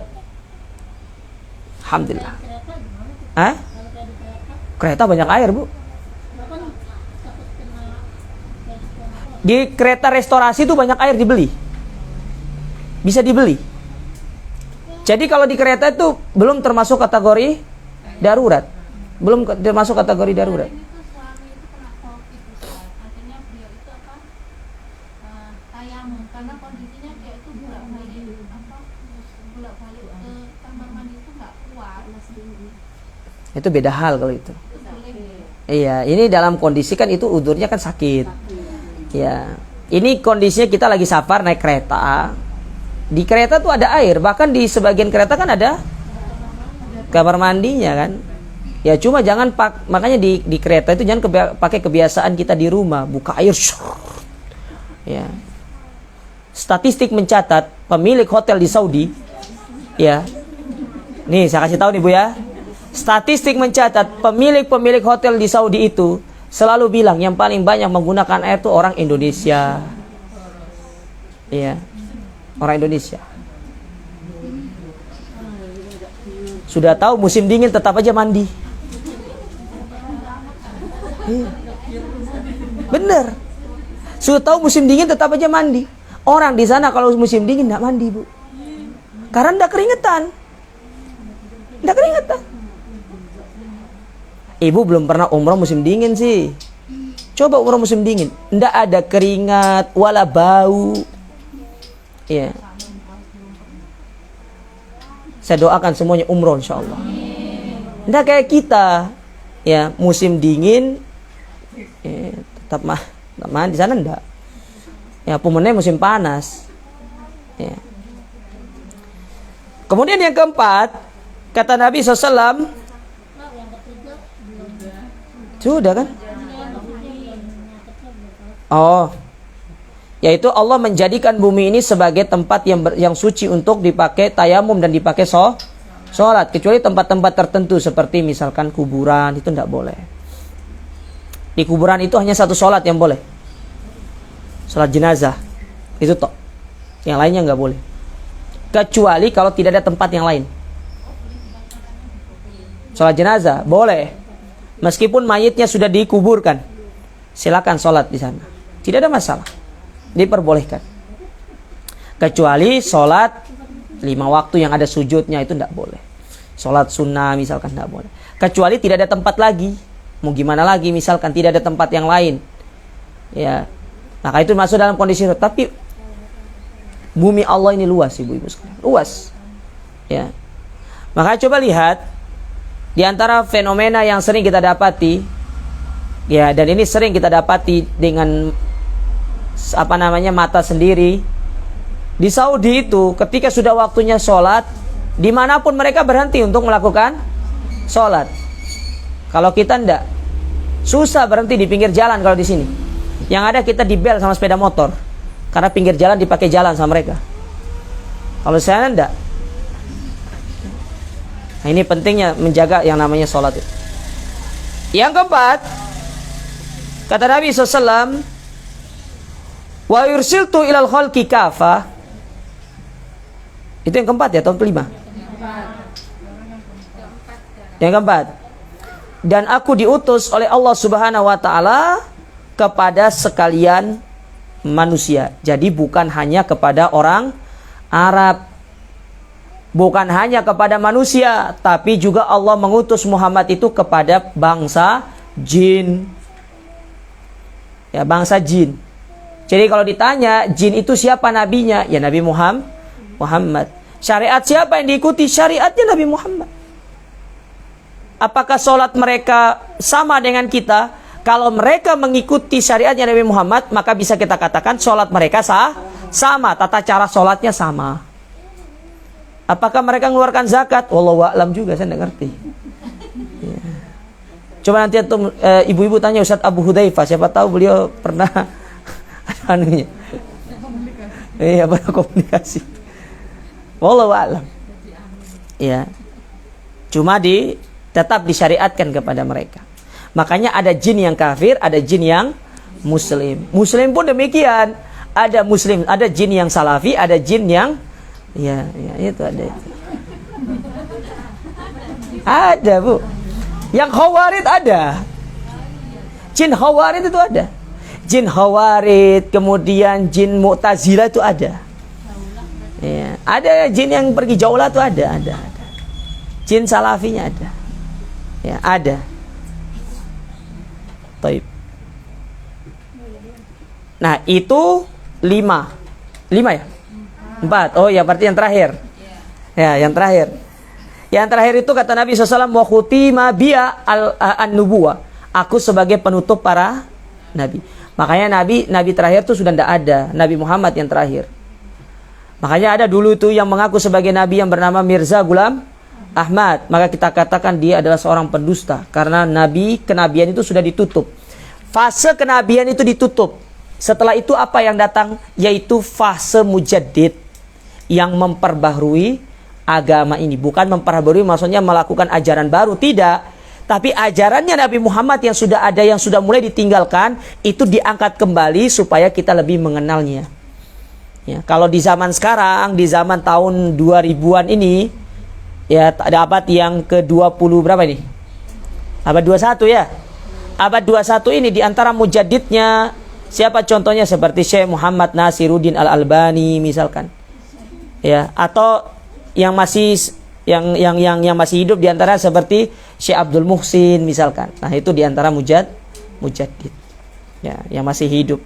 Alhamdulillah. Kereta banyak air, Bu. Di kereta restorasi itu banyak air dibeli. Bisa dibeli. Jadi kalau di kereta itu belum termasuk kategori darurat. Belum termasuk kategori darurat. Ini tuh suami itu kena COVID Ustaz. Akhirnya beliau itu tayamum karena kondisinya dia itu bolak-balik ke kamar mandi itu nggak kuat. Itu beda hal kalau itu. Boleh. Iya, ini dalam kondisi kan itu udurnya kan sakit. Ya, ini kondisinya kita lagi safar naik kereta. Di kereta tuh ada air, bahkan di sebagian kereta kan ada kamar mandinya kan. Ya cuma jangan makanya di kereta itu jangan pakai kebiasaan kita di rumah buka air. Ya. Statistik mencatat pemilik hotel di Saudi, ya. Nih saya kasih tahu nih Bu ya. Statistik mencatat pemilik hotel di Saudi itu selalu bilang yang paling banyak menggunakan air itu orang Indonesia. Iya. Orang Indonesia. Sudah tahu musim dingin tetap aja mandi. Iya. Bener. Sudah tahu musim dingin tetap aja mandi. Orang di sana kalau musim dingin enggak mandi, Bu. Karena enggak keringetan. Enggak keringetan. Ibu belum pernah umrah musim dingin sih. Coba umrah musim dingin, enggak ada keringat wala bau. Iya. Saya doakan semuanya umroh insyaallah. Enggak kayak kita. Ya, musim dingin tetap mandi di sana enggak. Ya, pemenang musim panas. Ya. Kemudian yang keempat, kata Nabi SAW, sudah kan? Oh, yaitu Allah menjadikan bumi ini sebagai tempat yang suci untuk dipakai tayamum dan dipakai sholat, kecuali tempat-tempat tertentu seperti misalkan kuburan, itu tidak boleh. Di kuburan itu hanya satu sholat yang boleh, sholat jenazah, itu toh. Yang lainnya nggak boleh, kecuali kalau tidak ada tempat yang lain. Sholat jenazah boleh, meskipun mayitnya sudah dikuburkan, silakan sholat di sana, tidak ada masalah. Diperbolehkan. Kecuali sholat 5 waktu yang ada sujudnya itu tidak boleh. Sholat sunnah misalkan tidak boleh. Kecuali tidak ada tempat lagi. Mau gimana lagi misalkan tidak ada tempat yang lain. Ya. Maka itu masuk dalam kondisi. Tapi bumi Allah ini luas ibu-ibu sekalian. Luas. Ya. Maka coba lihat di antara fenomena yang sering kita dapati, ya, dan ini sering kita dapati dengan mata sendiri. Di Saudi itu ketika sudah waktunya sholat, dimanapun mereka berhenti untuk melakukan sholat. Kalau kita enggak, susah berhenti di pinggir jalan kalau di sini. Yang ada kita dibel sama sepeda motor, karena pinggir jalan dipakai jalan sama mereka. Kalau saya enggak. Nah, ini pentingnya menjaga yang namanya sholat itu. Yang keempat, kata Nabi SAW, wa yursiltu ilal khalqi kafa. Itu yang keempat ya, atau kelima? Yang keempat. Dan aku diutus oleh Allah Subhanahu wa taala kepada sekalian manusia. Jadi bukan hanya kepada orang Arab, bukan hanya kepada manusia, tapi juga Allah mengutus Muhammad itu kepada bangsa jin. Ya, bangsa jin. Jadi kalau ditanya jin itu siapa nabinya? Ya Nabi Muhammad. Syariat siapa yang diikuti? Syariatnya Nabi Muhammad. Apakah sholat mereka sama dengan kita? Kalau mereka mengikuti syariatnya Nabi Muhammad, maka bisa kita katakan sholat mereka sama. Tata cara sholatnya sama. Apakah mereka mengeluarkan zakat? Wallahu a'lam juga, saya tidak ngerti. Ya. Coba nanti ibu-ibu tanya Ustaz Abu Hudzaifah, siapa tahu beliau pernah anunya. Iya, berkomunikasi. Wallahu a'lam. Ya. Cuma tetap disyariatkan kepada mereka. Makanya ada jin yang kafir, ada jin yang muslim. Muslim pun demikian. Ada muslim, ada jin yang salafi, ada jin yang ya itu ada itu. Ada, Bu. Yang khawarid ada. Jin khawarid itu ada. jin Khawarid, kemudian jin Mu'tazilah itu ada. Ya, ada jin yang pergi jaulah itu ada. Jin Salafinya ada. Ya, ada. Taib. Nah, itu 5 ya? 4. Oh ya, berarti yang terakhir. Ya, yang terakhir. Yang terakhir itu kata Nabi SAW, wa khutima biya an-nubuwah. Aku sebagai penutup para nabi. Makanya nabi terakhir itu sudah tidak ada. Nabi Muhammad yang terakhir. Makanya ada dulu itu yang mengaku sebagai nabi yang bernama Mirza Ghulam Ahmad. Maka kita katakan dia adalah seorang pendusta. Karena kenabian itu sudah ditutup. Fase kenabian itu ditutup. Setelah itu apa yang datang? Yaitu fase mujaddid. Yang memperbaharui agama ini. Bukan memperbaharui maksudnya melakukan ajaran baru. Tidak. Tapi ajarannya Nabi Muhammad yang sudah ada, yang sudah mulai ditinggalkan, itu diangkat kembali supaya kita lebih mengenalnya. Ya, kalau di zaman sekarang, di zaman tahun 2000-an ini, ya abad yang ke-20 berapa ini? Abad 21 ya. Abad 21 ini diantara mujaddidnya siapa contohnya? Seperti Syekh Muhammad Nasiruddin Al-Albani misalkan. Ya, atau yang masih masih hidup diantara seperti Syekh Abdul Muhsin misalkan. Nah, itu diantara mujaddid. Ya, yang masih hidup.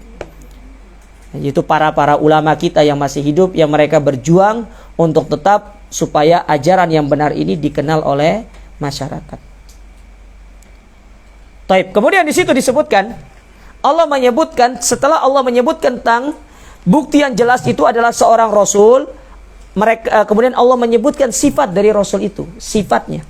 Itu para ulama kita yang masih hidup, yang mereka berjuang untuk tetap supaya ajaran yang benar ini dikenal oleh masyarakat. Taib. Kemudian di situ disebutkan, setelah Allah menyebutkan tentang bukti yang jelas itu adalah seorang rasul, kemudian Allah menyebutkan sifat dari rasul itu, sifatnya.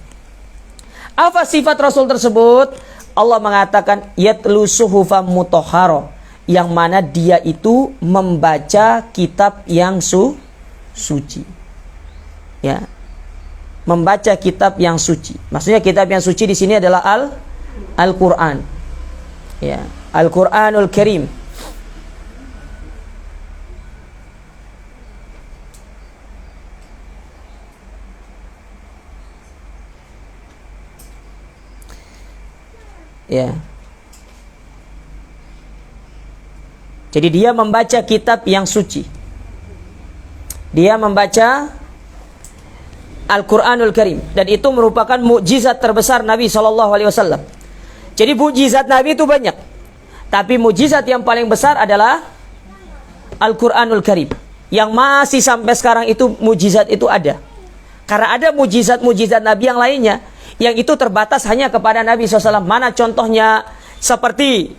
Apa sifat rasul tersebut? Allah mengatakan yatlu suhufam mutahhara, yang mana dia itu membaca kitab yang suci. Ya. Membaca kitab yang suci. Maksudnya kitab yang suci di sini adalah Al-Qur'an. Ya, Al-Qur'anul Karim. Ya. Jadi dia membaca kitab yang suci. Dia membaca Al-Qur'anul Karim, dan itu merupakan mukjizat terbesar Nabi SAW. Jadi mukjizat Nabi itu banyak, tapi mukjizat yang paling besar adalah Al-Qur'anul Karim, yang masih sampai sekarang itu mukjizat itu ada. Karena ada mukjizat Nabi yang lainnya, yang itu terbatas hanya kepada Nabi SAW. Mana contohnya? Seperti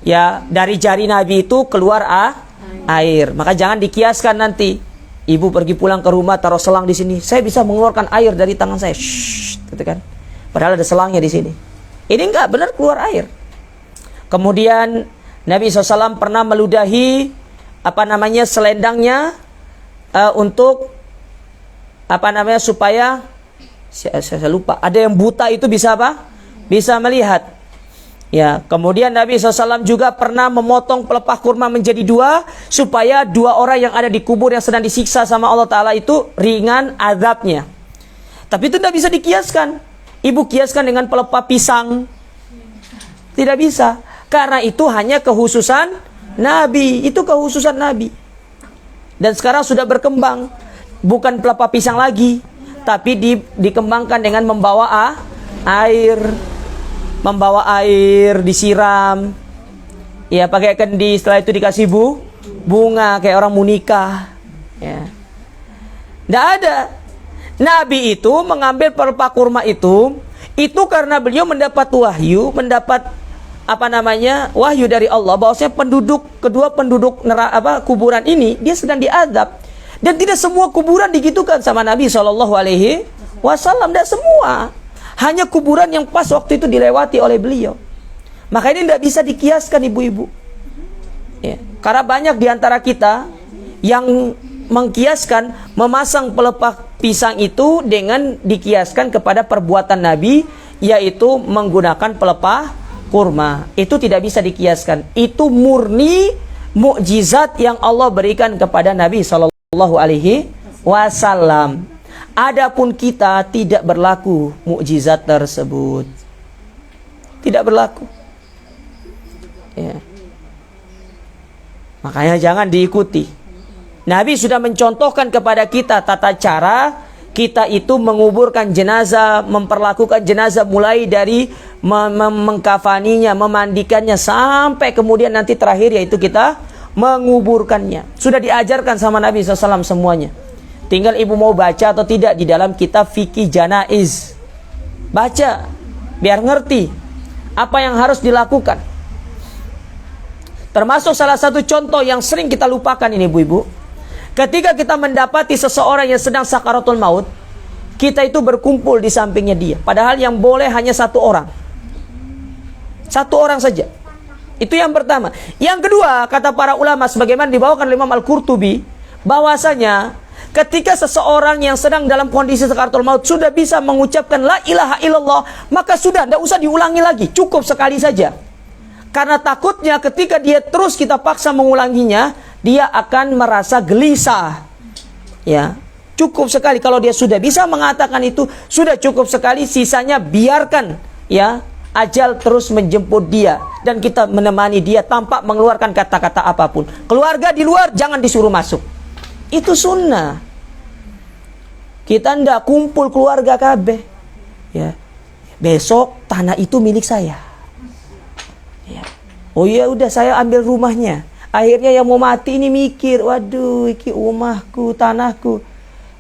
ya, dari jari Nabi itu keluar air. Maka jangan dikiaskan nanti. Ibu pergi pulang ke rumah, taruh selang di sini. Saya bisa mengeluarkan air dari tangan saya. Shhh, gitu kan. Padahal ada selangnya di sini. Ini enggak benar keluar air. Kemudian Nabi SAW pernah meludahi selendangnya untuk supaya saya lupa. Ada yang buta itu bisa apa? Bisa melihat. Ya, kemudian Nabi SAW juga pernah memotong pelepah kurma menjadi 2 supaya 2 orang yang ada di kubur yang sedang disiksa sama Allah Ta'ala itu ringan azabnya. Tapi itu tidak bisa dikiaskan. Ibu kiaskan dengan pelepah pisang. Tidak bisa. Karena itu hanya kekhususan Nabi. Itu kekhususan Nabi. Dan sekarang sudah berkembang. Bukan pelepah pisang lagi, tapi dikembangkan dengan membawa air. Membawa air, disiram, ya pakai kendi, setelah itu dikasih bunga kayak orang mau nikah. Ya. Nggak ada. Nabi itu mengambil pelepah kurma itu karena beliau mendapat wahyu, wahyu dari Allah bahwasanya kedua penduduk kuburan ini dia sedang diazab. Dan tidak semua kuburan digitukan sama Nabi SAW. Tidak semua. Hanya kuburan yang pas waktu itu dilewati oleh beliau. Maka ini tidak bisa dikiaskan ibu-ibu. Ya. Karena banyak diantara kita yang mengkiaskan memasang pelepah pisang itu dengan dikiaskan kepada perbuatan Nabi, yaitu menggunakan pelepah kurma. Itu tidak bisa dikiaskan. Itu murni mukjizat yang Allah berikan kepada Nabi SAW. Adapun kita tidak berlaku mukjizat tersebut. Tidak berlaku. Ya. Makanya jangan diikuti. Nabi sudah mencontohkan kepada kita tata cara kita itu menguburkan jenazah, memperlakukan jenazah mulai dari mengkafaninya, memandikannya, sampai kemudian nanti terakhir yaitu kita menguburkannya. Sudah diajarkan sama Nabi SAW semuanya. Tinggal ibu mau baca atau tidak di dalam kitab fikih janaiz. Baca, biar ngerti apa yang harus dilakukan. Termasuk salah satu contoh yang sering kita lupakan ini ibu-ibu. Ketika kita mendapati seseorang yang sedang sakaratul maut, kita itu berkumpul di sampingnya dia. Padahal yang boleh hanya satu orang. Satu orang saja. Itu yang pertama. Yang kedua, kata para ulama, sebagaimana dibawakan oleh Imam Al-Qurtubi, bahwasanya ketika seseorang yang sedang dalam kondisi sakaratul maut sudah bisa mengucapkan la ilaha illallah, maka sudah, tidak usah diulangi lagi. Cukup sekali saja. Karena takutnya ketika dia terus kita paksa mengulanginya, dia akan merasa gelisah. Ya, cukup sekali kalau dia sudah bisa mengatakan itu, sudah cukup sekali. Sisanya biarkan ya ajal terus menjemput dia dan kita menemani dia tanpa mengeluarkan kata-kata apapun. Keluarga di luar jangan disuruh masuk. Itu sunnah. Kita ndak kumpul keluarga kabeh. Ya. Besok tanah itu milik saya. Ya. Oh ya udah, saya ambil rumahnya. Akhirnya yang mau mati ini mikir, waduh, iki rumahku, tanahku.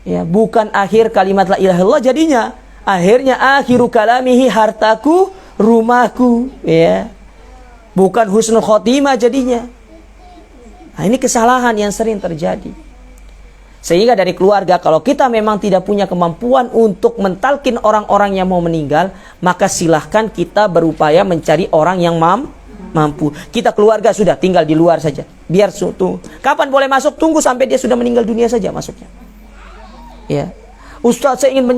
Ya, bukan akhir kalimat la ilaha illallah jadinya. Akhirnya akhiru kalamihi hartaku, rumahku, ya. Bukan husnul khotimah jadinya. Nah, ini kesalahan yang sering terjadi. Sehingga dari keluarga, kalau kita memang tidak punya kemampuan untuk mentalkin orang-orang yang mau meninggal, maka silahkan kita berupaya mencari orang yang mampu. Kita keluarga sudah tinggal di luar saja. Biar kapan boleh masuk, tunggu sampai dia sudah meninggal dunia saja masuknya. Ya. Ustaz, saya ingin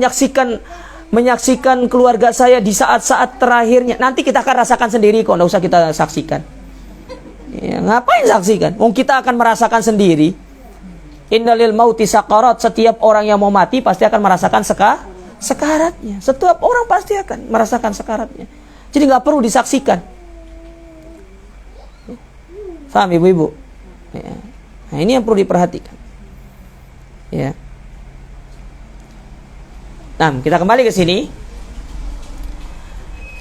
menyaksikan keluarga saya di saat-saat terakhirnya. Nanti kita akan rasakan sendiri kok, enggak usah kita saksikan. Ya, ngapain saksikan? Kita akan merasakan sendiri. Innalil mauti sakarat. Setiap orang yang mau mati pasti akan merasakan sekaratnya. Setiap orang pasti akan merasakan sekaratnya. Jadi nggak perlu disaksikan. Faham ibu-ibu? Ya. Nah, ini yang perlu diperhatikan. Ya. Nah, kita kembali ke sini.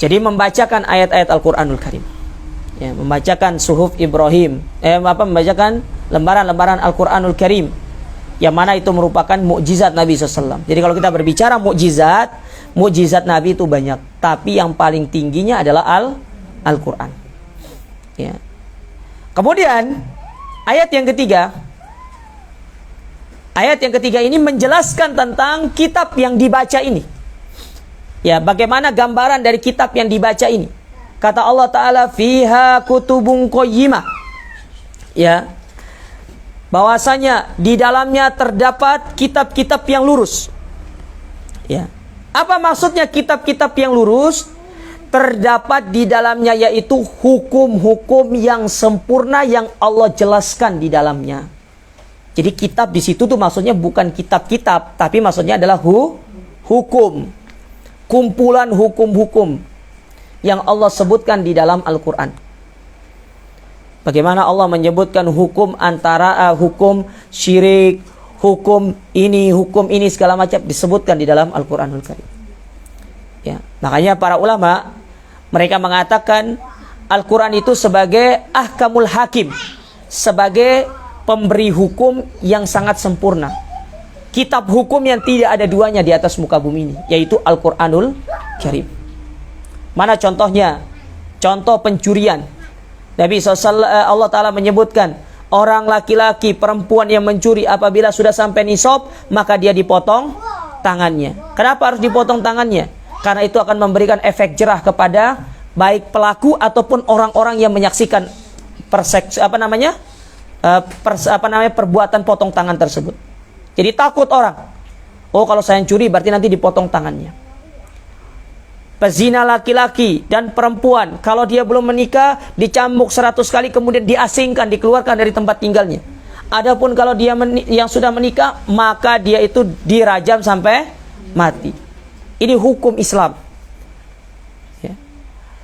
Jadi membacakan ayat-ayat Al-Qur'anul Karim. Ya, membacakan suhuf Ibrahim. Membacakan lembaran-lembaran Al-Qur'anul Karim. Yang mana itu merupakan mukjizat Nabi SAW. Jadi kalau kita berbicara mukjizat Nabi itu banyak. Tapi yang paling tingginya adalah Al-Qur'an. Ya. Kemudian ayat yang ketiga ini menjelaskan tentang kitab yang dibaca ini. Ya, bagaimana gambaran dari kitab yang dibaca ini. Kata Allah Ta'ala, fiha kutubun qayyimah. Ya. Bahwasanya di dalamnya terdapat kitab-kitab yang lurus. Ya. Apa maksudnya kitab-kitab yang lurus? Terdapat di dalamnya yaitu hukum-hukum yang sempurna yang Allah jelaskan di dalamnya. Jadi kitab di situ tuh maksudnya bukan kitab-kitab, tapi maksudnya adalah hukum. Kumpulan hukum-hukum yang Allah sebutkan di dalam Al-Qur'an. Bagaimana Allah menyebutkan hukum antara hukum syirik, hukum ini segala macam disebutkan di dalam Al-Qur'anul Karim. Ya, makanya para ulama mereka mengatakan Al-Quran itu sebagai ahkamul hakim, sebagai pemberi hukum yang sangat sempurna. Kitab hukum yang tidak ada duanya di atas muka bumi ini, yaitu Al-Quranul Karim. Mana contohnya? Contoh pencurian. Nabi SAW, Allah Ta'ala menyebutkan orang laki-laki, perempuan yang mencuri apabila sudah sampai nisab, maka dia dipotong tangannya. Kenapa harus dipotong tangannya? Karena itu akan memberikan efek jerah kepada baik pelaku ataupun orang-orang yang menyaksikan perbuatan potong tangan tersebut. Jadi takut orang. Oh, kalau saya curi berarti nanti dipotong tangannya. Pezina laki-laki dan perempuan, kalau dia belum menikah, dicambuk 100 kali kemudian diasingkan, dikeluarkan dari tempat tinggalnya. Adapun kalau dia yang sudah menikah, maka dia itu dirajam sampai mati. Ini hukum Islam. Ya.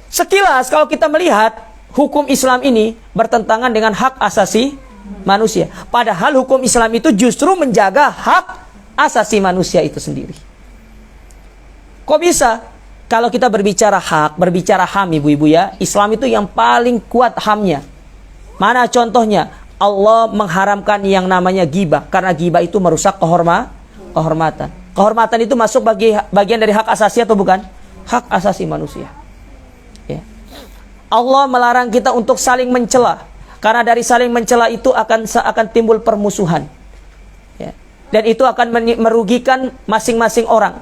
Sekilas kalau kita melihat hukum Islam ini bertentangan dengan hak asasi manusia. Padahal hukum Islam itu justru menjaga hak asasi manusia itu sendiri. Kok bisa? Kalau kita berbicara hak, berbicara HAM ibu-ibu ya, Islam itu yang paling kuat HAM-nya. Mana contohnya? Allah mengharamkan yang namanya ghibah, karena ghibah itu merusak kehormatan. Kehormatan itu masuk bagian dari hak asasi atau bukan? Hak asasi manusia. Ya. Allah melarang kita untuk saling mencela, karena dari saling mencela itu akan timbul permusuhan. Ya. Dan itu akan merugikan masing-masing orang.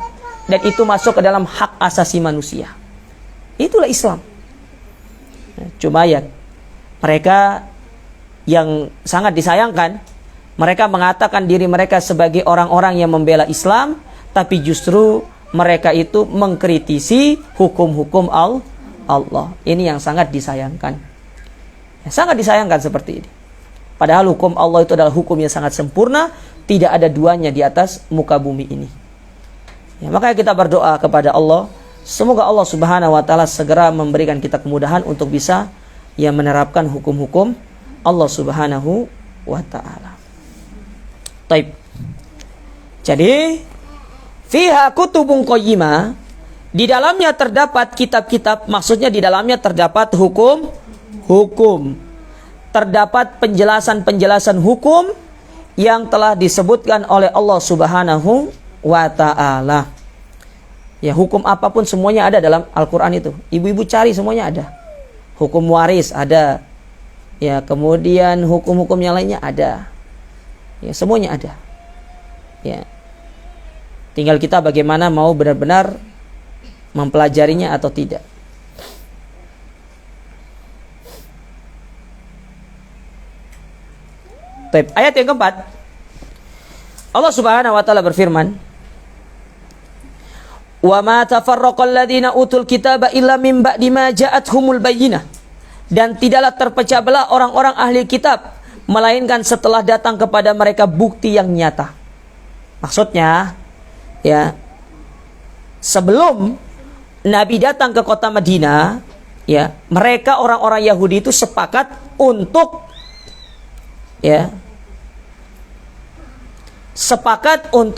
Dan itu masuk ke dalam hak asasi manusia. Itulah Islam. Cuma ya, mereka yang sangat disayangkan, mereka mengatakan diri mereka sebagai orang-orang yang membela Islam, tapi justru mereka itu mengkritisi hukum-hukum Allah. Ini yang sangat disayangkan. Sangat disayangkan seperti ini. Padahal hukum Allah itu adalah hukum yang sangat sempurna, tidak ada duanya di atas muka bumi ini. Ya, makanya kita berdoa kepada Allah, semoga Allah Subhanahu wa taala segera memberikan kita kemudahan untuk bisa menerapkan hukum-hukum Allah Subhanahu wa taala. Taib. Jadi, fiha kutubun qayyimah, di dalamnya terdapat kitab-kitab, maksudnya di dalamnya terdapat hukum. Terdapat penjelasan-penjelasan hukum yang telah disebutkan oleh Allah Subhanahu wa ta'ala. Ya, hukum apapun semuanya ada dalam Al-Quran itu. Ibu-ibu cari semuanya ada. Hukum waris ada. Ya, kemudian hukum-hukum yang lainnya ada. Ya, semuanya ada. Ya. Tinggal kita bagaimana mau benar-benar mempelajarinya atau tidak. Ayat yang keempat, Allah Subhanahu wa taala berfirman, "Wa ma tafarraqal ladzina utul kitaba illa min ba'di ma ja'atuhumul bayyinah." Dan tidaklah terpecah belah orang-orang ahli kitab melainkan setelah datang kepada mereka bukti yang nyata. Maksudnya, ya, sebelum Nabi datang ke kota Madinah, ya, mereka orang-orang Yahudi itu sepakat untuk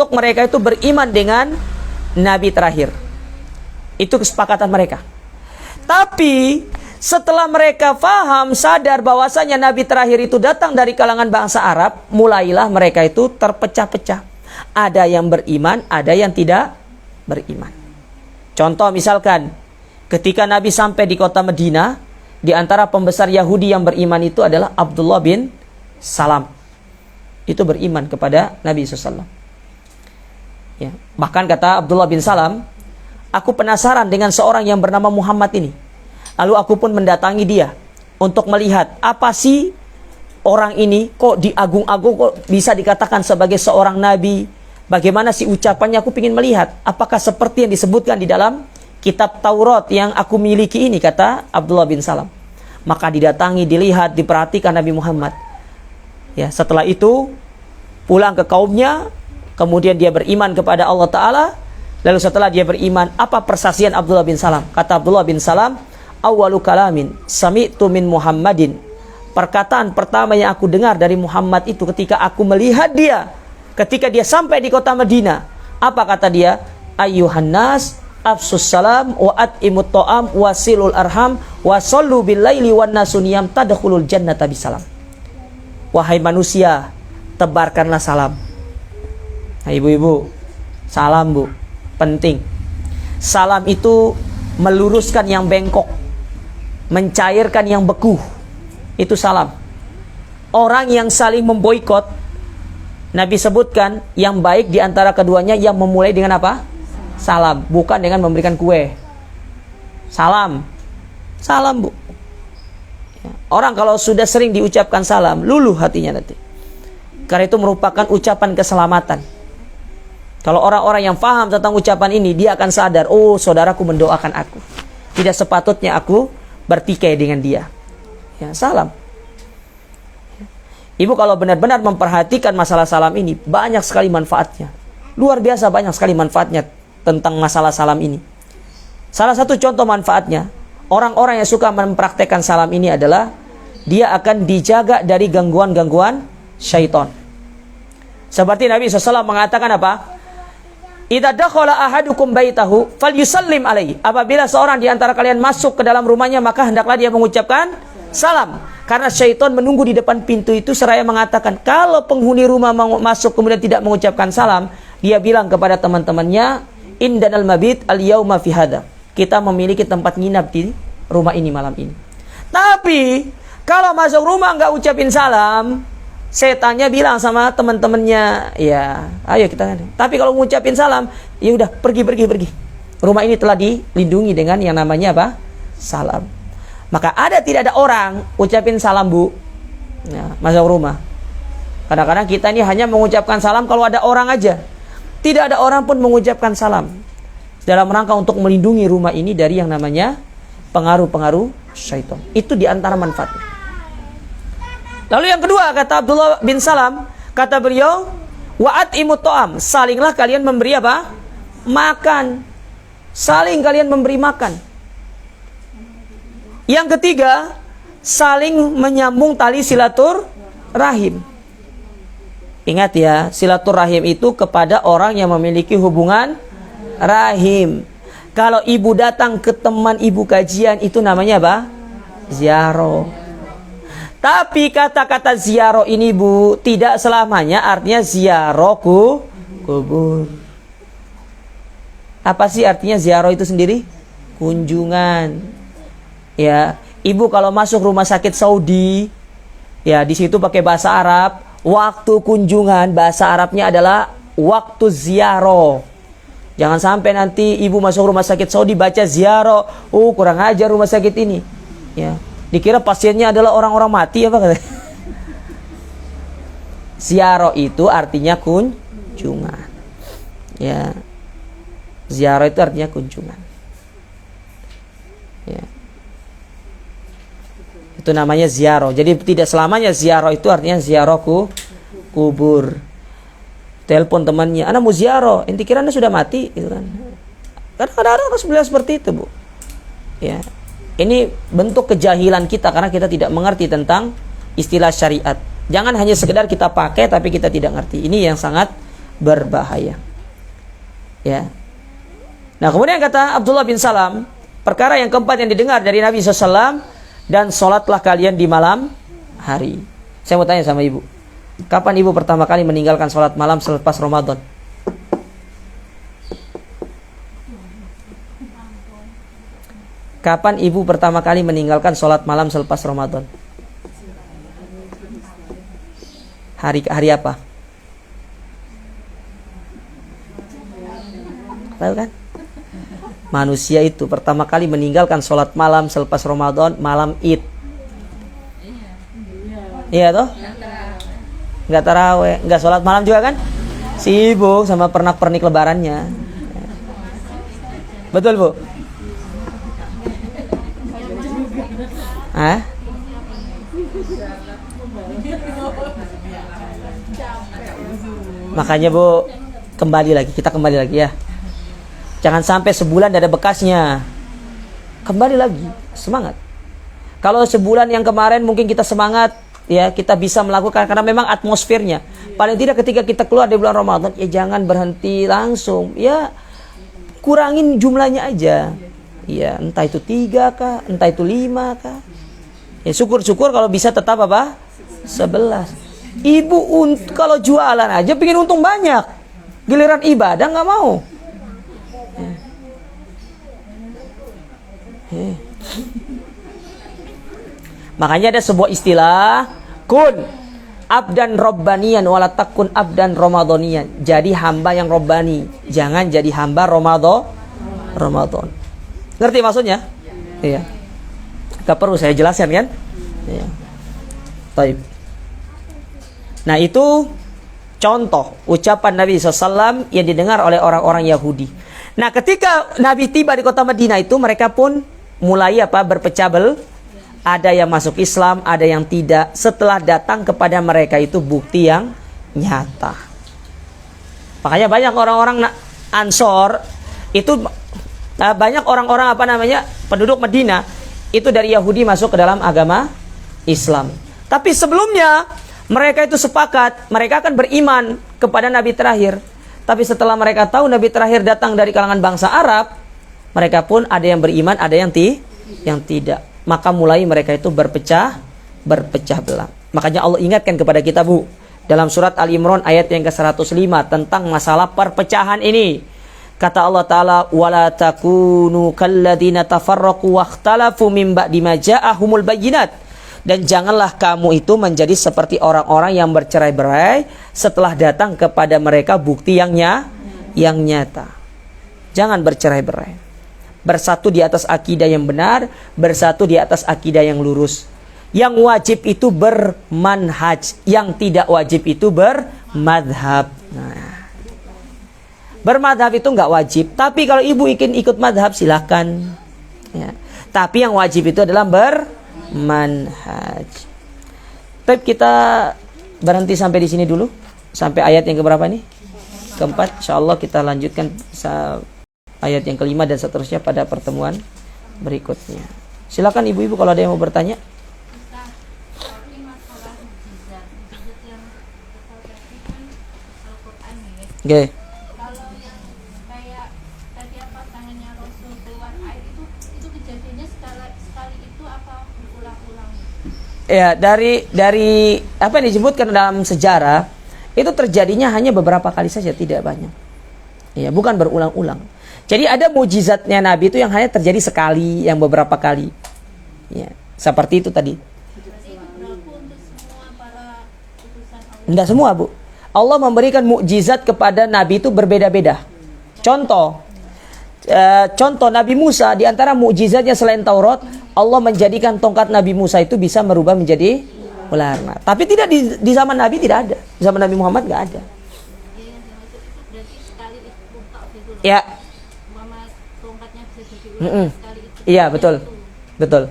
mereka itu beriman dengan Nabi terakhir. Itu kesepakatan mereka. Tapi setelah mereka faham, sadar bahwasanya Nabi terakhir itu datang dari kalangan bangsa Arab, mulailah mereka itu terpecah-pecah. Ada yang beriman, ada yang tidak beriman. Contoh misalkan, ketika Nabi sampai di kota Madinah, di antara pembesar Yahudi yang beriman itu adalah Abdullah bin Salam. Itu beriman kepada Nabi SAW. Ya. Bahkan kata Abdullah bin Salam, aku penasaran dengan seorang yang bernama Muhammad ini. Lalu aku pun mendatangi dia untuk melihat apa sih orang ini, kok diagung-agung, kok bisa dikatakan sebagai seorang nabi. Bagaimana sih ucapannya, aku ingin melihat apakah seperti yang disebutkan di dalam kitab Taurat yang aku miliki ini, kata Abdullah bin Salam. Maka didatangi, dilihat, diperhatikan Nabi Muhammad. Ya, setelah itu pulang ke kaumnya, kemudian dia beriman kepada Allah Ta'ala. Lalu setelah dia beriman, apa persaksian Abdullah bin Salam? Kata Abdullah bin Salam, awwalu kalamin sami'tu min Muhammadin. Perkataan pertama yang aku dengar dari Muhammad itu ketika aku melihat dia, ketika dia sampai di kota Madinah. Apa kata dia? Ayyuhan nas afsus salam wa at'imut ta'am wasilul arham wa sallu bil laili wan nasuniyam tadkhulul jannata bisalam. Wahai manusia, tebarkanlah salam. Nah, ibu-ibu, salam bu, penting. Salam itu meluruskan yang bengkok, mencairkan yang beku. Itu salam. Orang yang saling memboikot, Nabi sebutkan yang baik di antara keduanya yang memulai dengan apa? Salam, bukan dengan memberikan kue. Salam. Salam, bu. Orang kalau sudah sering diucapkan salam, luluh hatinya nanti. Karena itu merupakan ucapan keselamatan. Kalau orang-orang yang paham tentang ucapan ini, dia akan sadar, oh saudaraku mendoakan aku. Tidak sepatutnya aku bertikai dengan dia. Ya, salam. Ibu kalau benar-benar memperhatikan masalah salam ini, banyak sekali manfaatnya. Luar biasa banyak sekali manfaatnya tentang masalah salam ini. Salah satu contoh manfaatnya, orang-orang yang suka mempraktekkan salam ini adalah dia akan dijaga dari gangguan-gangguan syaitan. Seperti Nabi SAW mengatakan apa? Idza dakhala ahadukum baitahu falyusallim alaihi. Apabila seorang di antara kalian masuk ke dalam rumahnya, maka hendaklah dia mengucapkan salam. Karena syaitan menunggu di depan pintu itu seraya mengatakan, kalau penghuni rumah masuk kemudian tidak mengucapkan salam, dia bilang kepada teman-temannya, indanal mabit al-yauma fi hadza. Kita memiliki tempat nginap di rumah ini malam ini. Tapi kalau masuk rumah enggak ucapin salam, setannya bilang sama teman-temannya, ya, ayo kita. Tapi kalau ngucapin salam, ya udah pergi. Rumah ini telah dilindungi dengan yang namanya apa? Salam. Maka tidak ada orang ucapin salam, Bu. Ya, masuk rumah. Kadang-kadang kita ini hanya mengucapkan salam kalau ada orang aja. Tidak ada orang pun mengucapkan salam. Dalam rangka untuk melindungi rumah ini dari yang namanya pengaruh-pengaruh syaitan. Itu di antara manfaatnya. Lalu yang kedua, kata Abdullah bin Salam, kata beliau, wa'at imut to'am, salinglah kalian memberi apa? Makan. Saling kalian memberi makan. Yang ketiga, saling menyambung tali silaturahim. Ingat ya, silaturahim itu kepada orang yang memiliki hubungan rahim. Kalau ibu datang ke teman ibu kajian, itu namanya apa? Ziarah. Tapi kata-kata ziarah ini, Bu, tidak selamanya artinya ziarah kubur. Apa sih artinya ziarah itu sendiri? Kunjungan. Ya, ibu kalau masuk rumah sakit Saudi, ya di situ pakai bahasa Arab. Waktu kunjungan bahasa Arabnya adalah waktu ziarah. Jangan sampai nanti ibu masuk rumah sakit Saudi baca ziarah. Oh, kurang ajar rumah sakit ini. Ya, dikira pasiennya adalah orang-orang mati apa katanya. Ziarah itu artinya kunjungan. Ya. Ziarah itu artinya kunjungan. Ya. Itu namanya ziarah. Jadi tidak selamanya ziarah itu artinya ziarah kubur. Telepon temannya, "Ana mau ziarah." Ente kira Anda sudah mati gitu kan. Kadang-kadang harus beliau seperti itu, Bu. Ya. Ini bentuk kejahilan kita karena kita tidak mengerti tentang istilah syariat. Jangan hanya sekedar kita pakai tapi kita tidak ngerti. Ini yang sangat berbahaya. Ya. Nah, kemudian kata Abdullah bin Salam, perkara yang keempat yang didengar dari Nabi SAW, dan sholatlah kalian di malam hari. Saya mau tanya sama ibu, kapan ibu pertama kali meninggalkan sholat malam selepas Ramadan? Kapan ibu pertama kali meninggalkan sholat malam selepas Ramadan? Hari apa? Tahu kan? Manusia itu pertama kali meninggalkan sholat malam selepas Ramadan malam Id. Iya toh? Nggak taraweh, nggak sholat malam juga kan? Sibuk sama pernak-pernik lebarannya. Betul, Bu? Hah? Makanya, Bu, kita kembali lagi ya. Jangan sampai sebulan ada bekasnya. Kembali lagi, semangat. Kalau sebulan yang kemarin mungkin kita semangat, ya kita bisa melakukan karena memang atmosfernya. Paling tidak ketika kita keluar di bulan Ramadan, ya jangan berhenti langsung. Ya kurangin jumlahnya aja. Ya entah itu 3 kah, entah itu 5 kah. Ya syukur-syukur kalau bisa tetap apa? 11. Ibu kalau jualan aja pengen untung banyak. Giliran ibadah nggak mau. Makanya ada sebuah istilah, kun abdan robbanian wala takun abdan ramadhanian. Jadi hamba yang robbani, jangan jadi hamba Ramadan. Ngerti maksudnya? Iya. Gak perlu saya jelaskan kan? Iya. Baik. Nah, itu contoh ucapan Nabi SAW yang didengar oleh orang-orang Yahudi. Nah, ketika Nabi tiba di kota Madinah itu, mereka pun mulai berpecah belah. Ada yang masuk Islam, ada yang tidak. Setelah datang kepada mereka itu bukti yang nyata. Makanya banyak orang-orang Ansor itu, banyak orang-orang penduduk Madinah itu dari Yahudi masuk ke dalam agama Islam. Tapi sebelumnya mereka itu sepakat, mereka akan beriman kepada Nabi terakhir. Tapi setelah mereka tahu Nabi terakhir datang dari kalangan bangsa Arab, mereka pun ada yang beriman, ada yang tidak. Maka mulai mereka itu berpecah belah. Makanya Allah ingatkan kepada kita, Bu, dalam surat Al-Imran ayat yang ke-105 tentang masalah perpecahan ini. Kata Allah Ta'ala, وَلَا تَكُونُوا كَالَّذِينَ تَفَرَّقُوا وَاخْتَلَفُوا مِنْ بَعْدِ مَا جَاءَهُمُ الْبَيِّنَاتُ. Dan janganlah kamu itu menjadi seperti orang-orang yang bercerai-berai setelah datang kepada mereka bukti yang nyata. Jangan bercerai-berai. Bersatu di atas akidah yang benar, bersatu di atas akidah yang lurus. Yang wajib itu bermanhaj, yang tidak wajib itu bermadhab. Nah, bermadhab itu nggak wajib, tapi kalau ibu ingin ikut madhab silahkan. Ya. Tapi yang wajib itu adalah bermanhaj. Tapi kita berhenti sampai di sini dulu, sampai ayat yang keberapa nih? Keempat. Insyaallah kita lanjutkan ayat yang kelima dan seterusnya pada pertemuan berikutnya. Silakan ibu-ibu kalau ada yang mau bertanya. Nah, tapi masalah mukjizat yang kita tadi kan Al-Quran ya. Oke. Kalau yang kayak tadi apa tangannya Rasul keluar air itu kejadiannya sekali itu apa berulang-ulang? Ya, dari apa yang disebutkan dalam sejarah itu terjadinya hanya beberapa kali saja, tidak banyak. Ya, bukan berulang-ulang. Jadi ada mukjizatnya Nabi itu yang hanya terjadi sekali, yang beberapa kali. Ya, seperti itu tadi. Berarti itu berlaku untuk semua para utusan Allah. Tidak semua, Bu. Allah memberikan mukjizat kepada Nabi itu berbeda-beda. Contoh Nabi Musa, di antara mukjizatnya selain Taurat, Allah menjadikan tongkat Nabi Musa itu bisa merubah menjadi ular. Nah, tapi tidak di zaman Nabi tidak ada. Di zaman Nabi Muhammad nggak ada. Yang dimaksud itu berarti sekali itu buka gitu loh. Ya. Mama tongkatnya bisa jadi ular sekali itu. Iya, betul. Betul.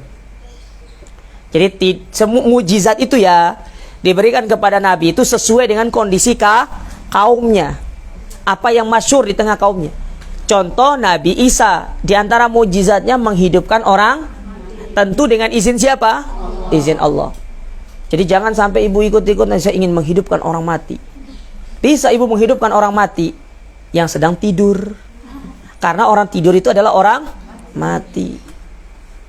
Jadi semua mukjizat itu ya diberikan kepada Nabi itu sesuai dengan kondisi kaumnya. Apa yang masyhur di tengah kaumnya. Contoh Nabi Isa, di antara mukjizatnya menghidupkan orang, tentu dengan izin siapa? Izin Allah. Jadi jangan sampai ibu ikut-ikut, saya ingin menghidupkan orang mati. Bisa ibu menghidupkan orang mati yang sedang tidur. Karena orang tidur itu adalah orang mati.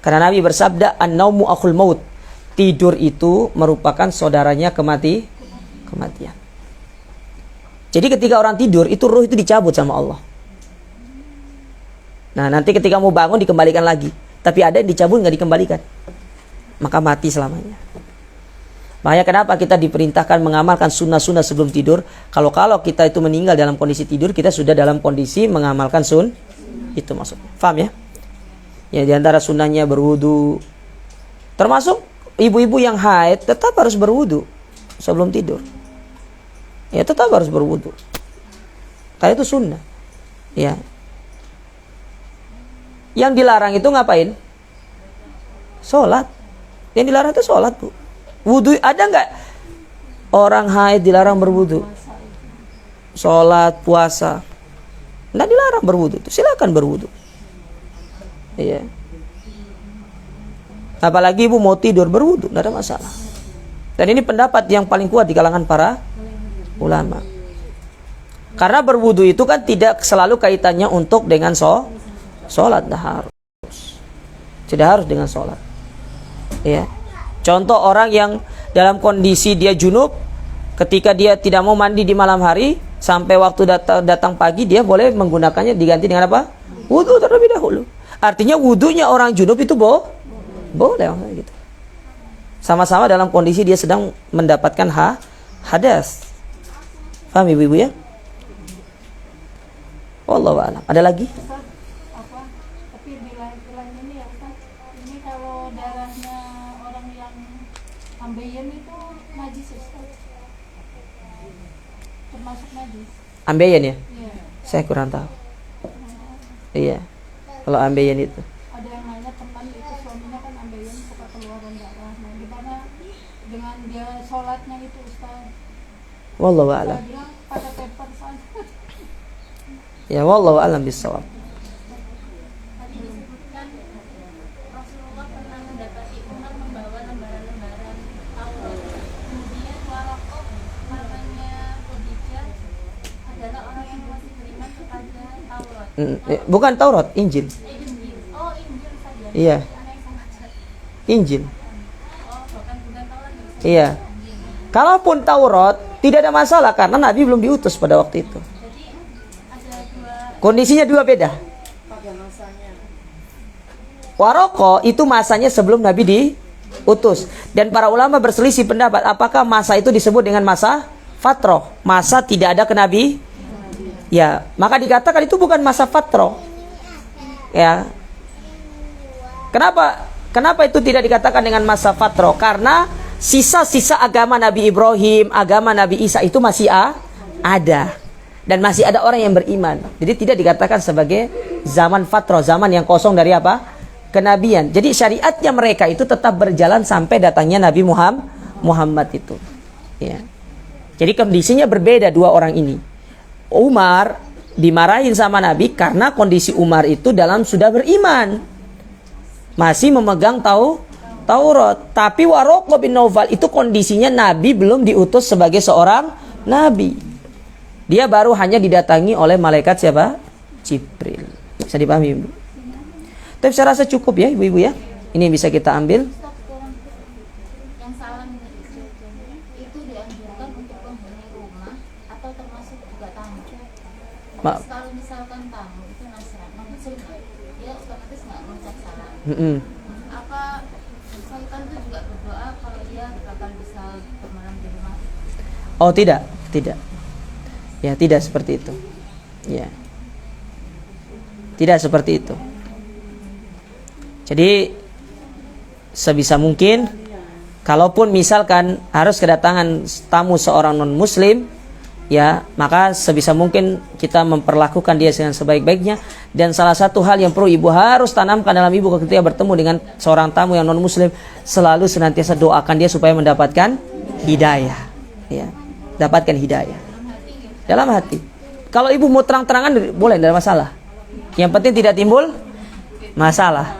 Karena Nabi bersabda, an-naumu akhul maut. Tidur itu merupakan saudaranya kematian. Jadi ketika orang tidur, itu ruh itu dicabut sama Allah. Nah, nanti ketika mau bangun dikembalikan lagi. Tapi ada yang dicabut nggak dikembalikan. Maka mati selamanya. Makanya kenapa kita diperintahkan mengamalkan sunnah-sunnah sebelum tidur. Kalau kita itu meninggal dalam kondisi tidur, kita sudah dalam kondisi mengamalkan itu maksudnya. Paham ya? Ya, di antara sunnahnya berwudu. Termasuk ibu-ibu yang haid tetap harus berwudu sebelum tidur. Ya, tetap harus berwudu. Karena itu sunnah. Ya. Yang dilarang itu ngapain? Sholat. Yang dilarang itu sholat, Bu. Wudu ada nggak orang haid dilarang berwudu? Sholat, puasa, nggak dilarang berwudu. Silakan berwudu. Iya. Apalagi ibu mau tidur berwudu, nggak ada masalah. Dan ini pendapat yang paling kuat di kalangan para ulama. Karena berwudu itu kan tidak selalu kaitannya untuk dengan sholat, tidak harus dengan sholat. Ya. Contoh orang yang dalam kondisi dia junub, ketika dia tidak mau mandi di malam hari, sampai waktu datang pagi dia boleh menggunakannya diganti dengan apa? Wudu terlebih dahulu. Artinya wudunya orang junub itu boleh gitu. Sama-sama dalam kondisi dia sedang mendapatkan hadas. Paham ibu-ibu ya? Wallahu a'lam. Ada lagi? Tapi bilang ini ya Ustaz, ini kalau darahnya orang yang ambeien itu najis Ustaz, termasuk najis. Ambeien ya? Iya. Saya kurang tahu. Iya. Kalau ambeien itu. Ada yang nanya teman itu suaminya kan ambeien suka keluaran darah. Nah gimana dengan dia sholatnya itu Ustaz? Wallahu a'lam. Saya bilang pada paper saja. Ya wallahu a'lam bissawab. Tadi disebutkan Rasulullah pernah mendapati Umar membawa lembaran-lembaran Bukan Taurat, Injil. Oh, Injil saja. Iya, Injil. Bahkan bukan Taurat. Iya. Kalaupun Taurat tidak ada masalah karena Nabi belum diutus pada waktu itu. Jadi ada dua. Kondisinya dua beda. Waroko itu masanya sebelum Nabi diutus. Dan para ulama berselisih pendapat apakah masa itu disebut dengan masa fatroh, masa tidak ada kenabi. Ya, maka dikatakan itu bukan masa fatroh. Ya. Kenapa itu tidak dikatakan dengan masa fatroh? Karena sisa-sisa agama Nabi Ibrahim, agama Nabi Isa itu masih ada. Dan masih ada orang yang beriman. Jadi tidak dikatakan sebagai zaman fatroh, zaman yang kosong dari apa? Kenabian. Jadi syariatnya mereka itu tetap berjalan sampai datangnya Nabi Muhammad itu. Ya. Jadi kondisinya berbeda dua orang ini. Umar dimarahin sama Nabi karena kondisi Umar itu dalam sudah beriman. Masih memegang Taurat. Tapi Waraqah bin Naufal itu kondisinya Nabi belum diutus sebagai seorang Nabi. Dia baru hanya didatangi oleh malaikat siapa? Jibril. Bisa dipahami, Ibu? Tapi saya rasa cukup ya, Ibu-ibu ya. Ini bisa kita ambil. Yang salam itu dianjurkan untuk penghuni rumah atau termasuk juga tamu. Kalau misalkan tamu itu Nasrani, Muslim, dia otomatis nggak mengucap salam. Apa Sultan itu juga berdoa kalau dia bakal bisa bermalam di rumah? Oh tidak. Ya tidak seperti itu. Ya, tidak seperti itu. Jadi sebisa mungkin, kalaupun misalkan harus kedatangan tamu seorang non muslim, ya maka sebisa mungkin kita memperlakukan dia dengan sebaik-baiknya. Dan salah satu hal yang perlu ibu harus tanamkan dalam ibu ketika bertemu dengan seorang tamu yang non muslim, selalu senantiasa doakan dia supaya mendapatkan hidayah. Ya, dapatkan hidayah dalam hati. Kalau ibu mau terang-terangan boleh, tidak ada masalah. Yang penting tidak timbul masalah.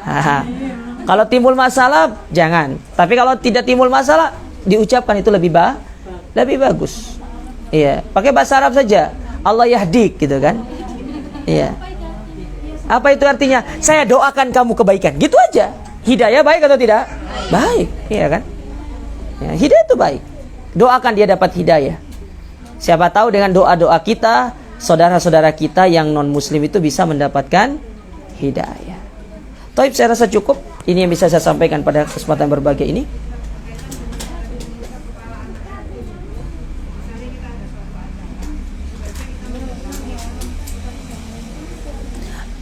Kalau timbul masalah jangan. Tapi kalau tidak timbul masalah diucapkan itu lebih bagus. Iya, pakai bahasa Arab saja. Allah yahdik gitu kan. Iya. Apa itu artinya? Saya doakan kamu kebaikan. Gitu aja. Hidayah baik atau tidak? Baik, iya kan? Ya, hidayah itu baik. Doakan dia dapat hidayah. Siapa tahu dengan doa-doa kita, saudara-saudara kita yang non muslim itu bisa mendapatkan hidayah. Taib, saya rasa cukup. Ini yang bisa saya sampaikan pada kesempatan berbahagia ini.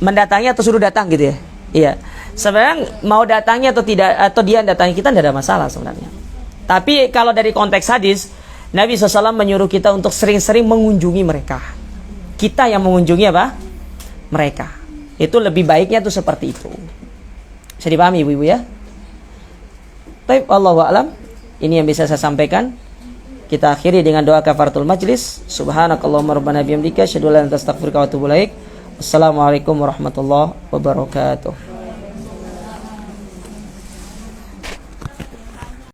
Mendatangi atau suruh datang gitu ya? Iya. Sebenarnya mau datangnya atau tidak, atau dia datangi kita tidak ada masalah sebenarnya. Tapi kalau dari konteks hadis, Nabi SAW menyuruh kita untuk sering-sering mengunjungi mereka. Kita yang mengunjungi apa? Mereka. Itu lebih baiknya tuh seperti itu. Bisa dipahami ibu-ibu ya? Baik, Allahu a'lam. Ini yang bisa saya sampaikan. Kita akhiri dengan doa kafaratul majlis. Subhanakallahumma rabbana bihamdika asyhadu an la ilaha illa anta astaghfiruka wa atubu ilaik. Assalamualaikum warahmatullahi wabarakatuh.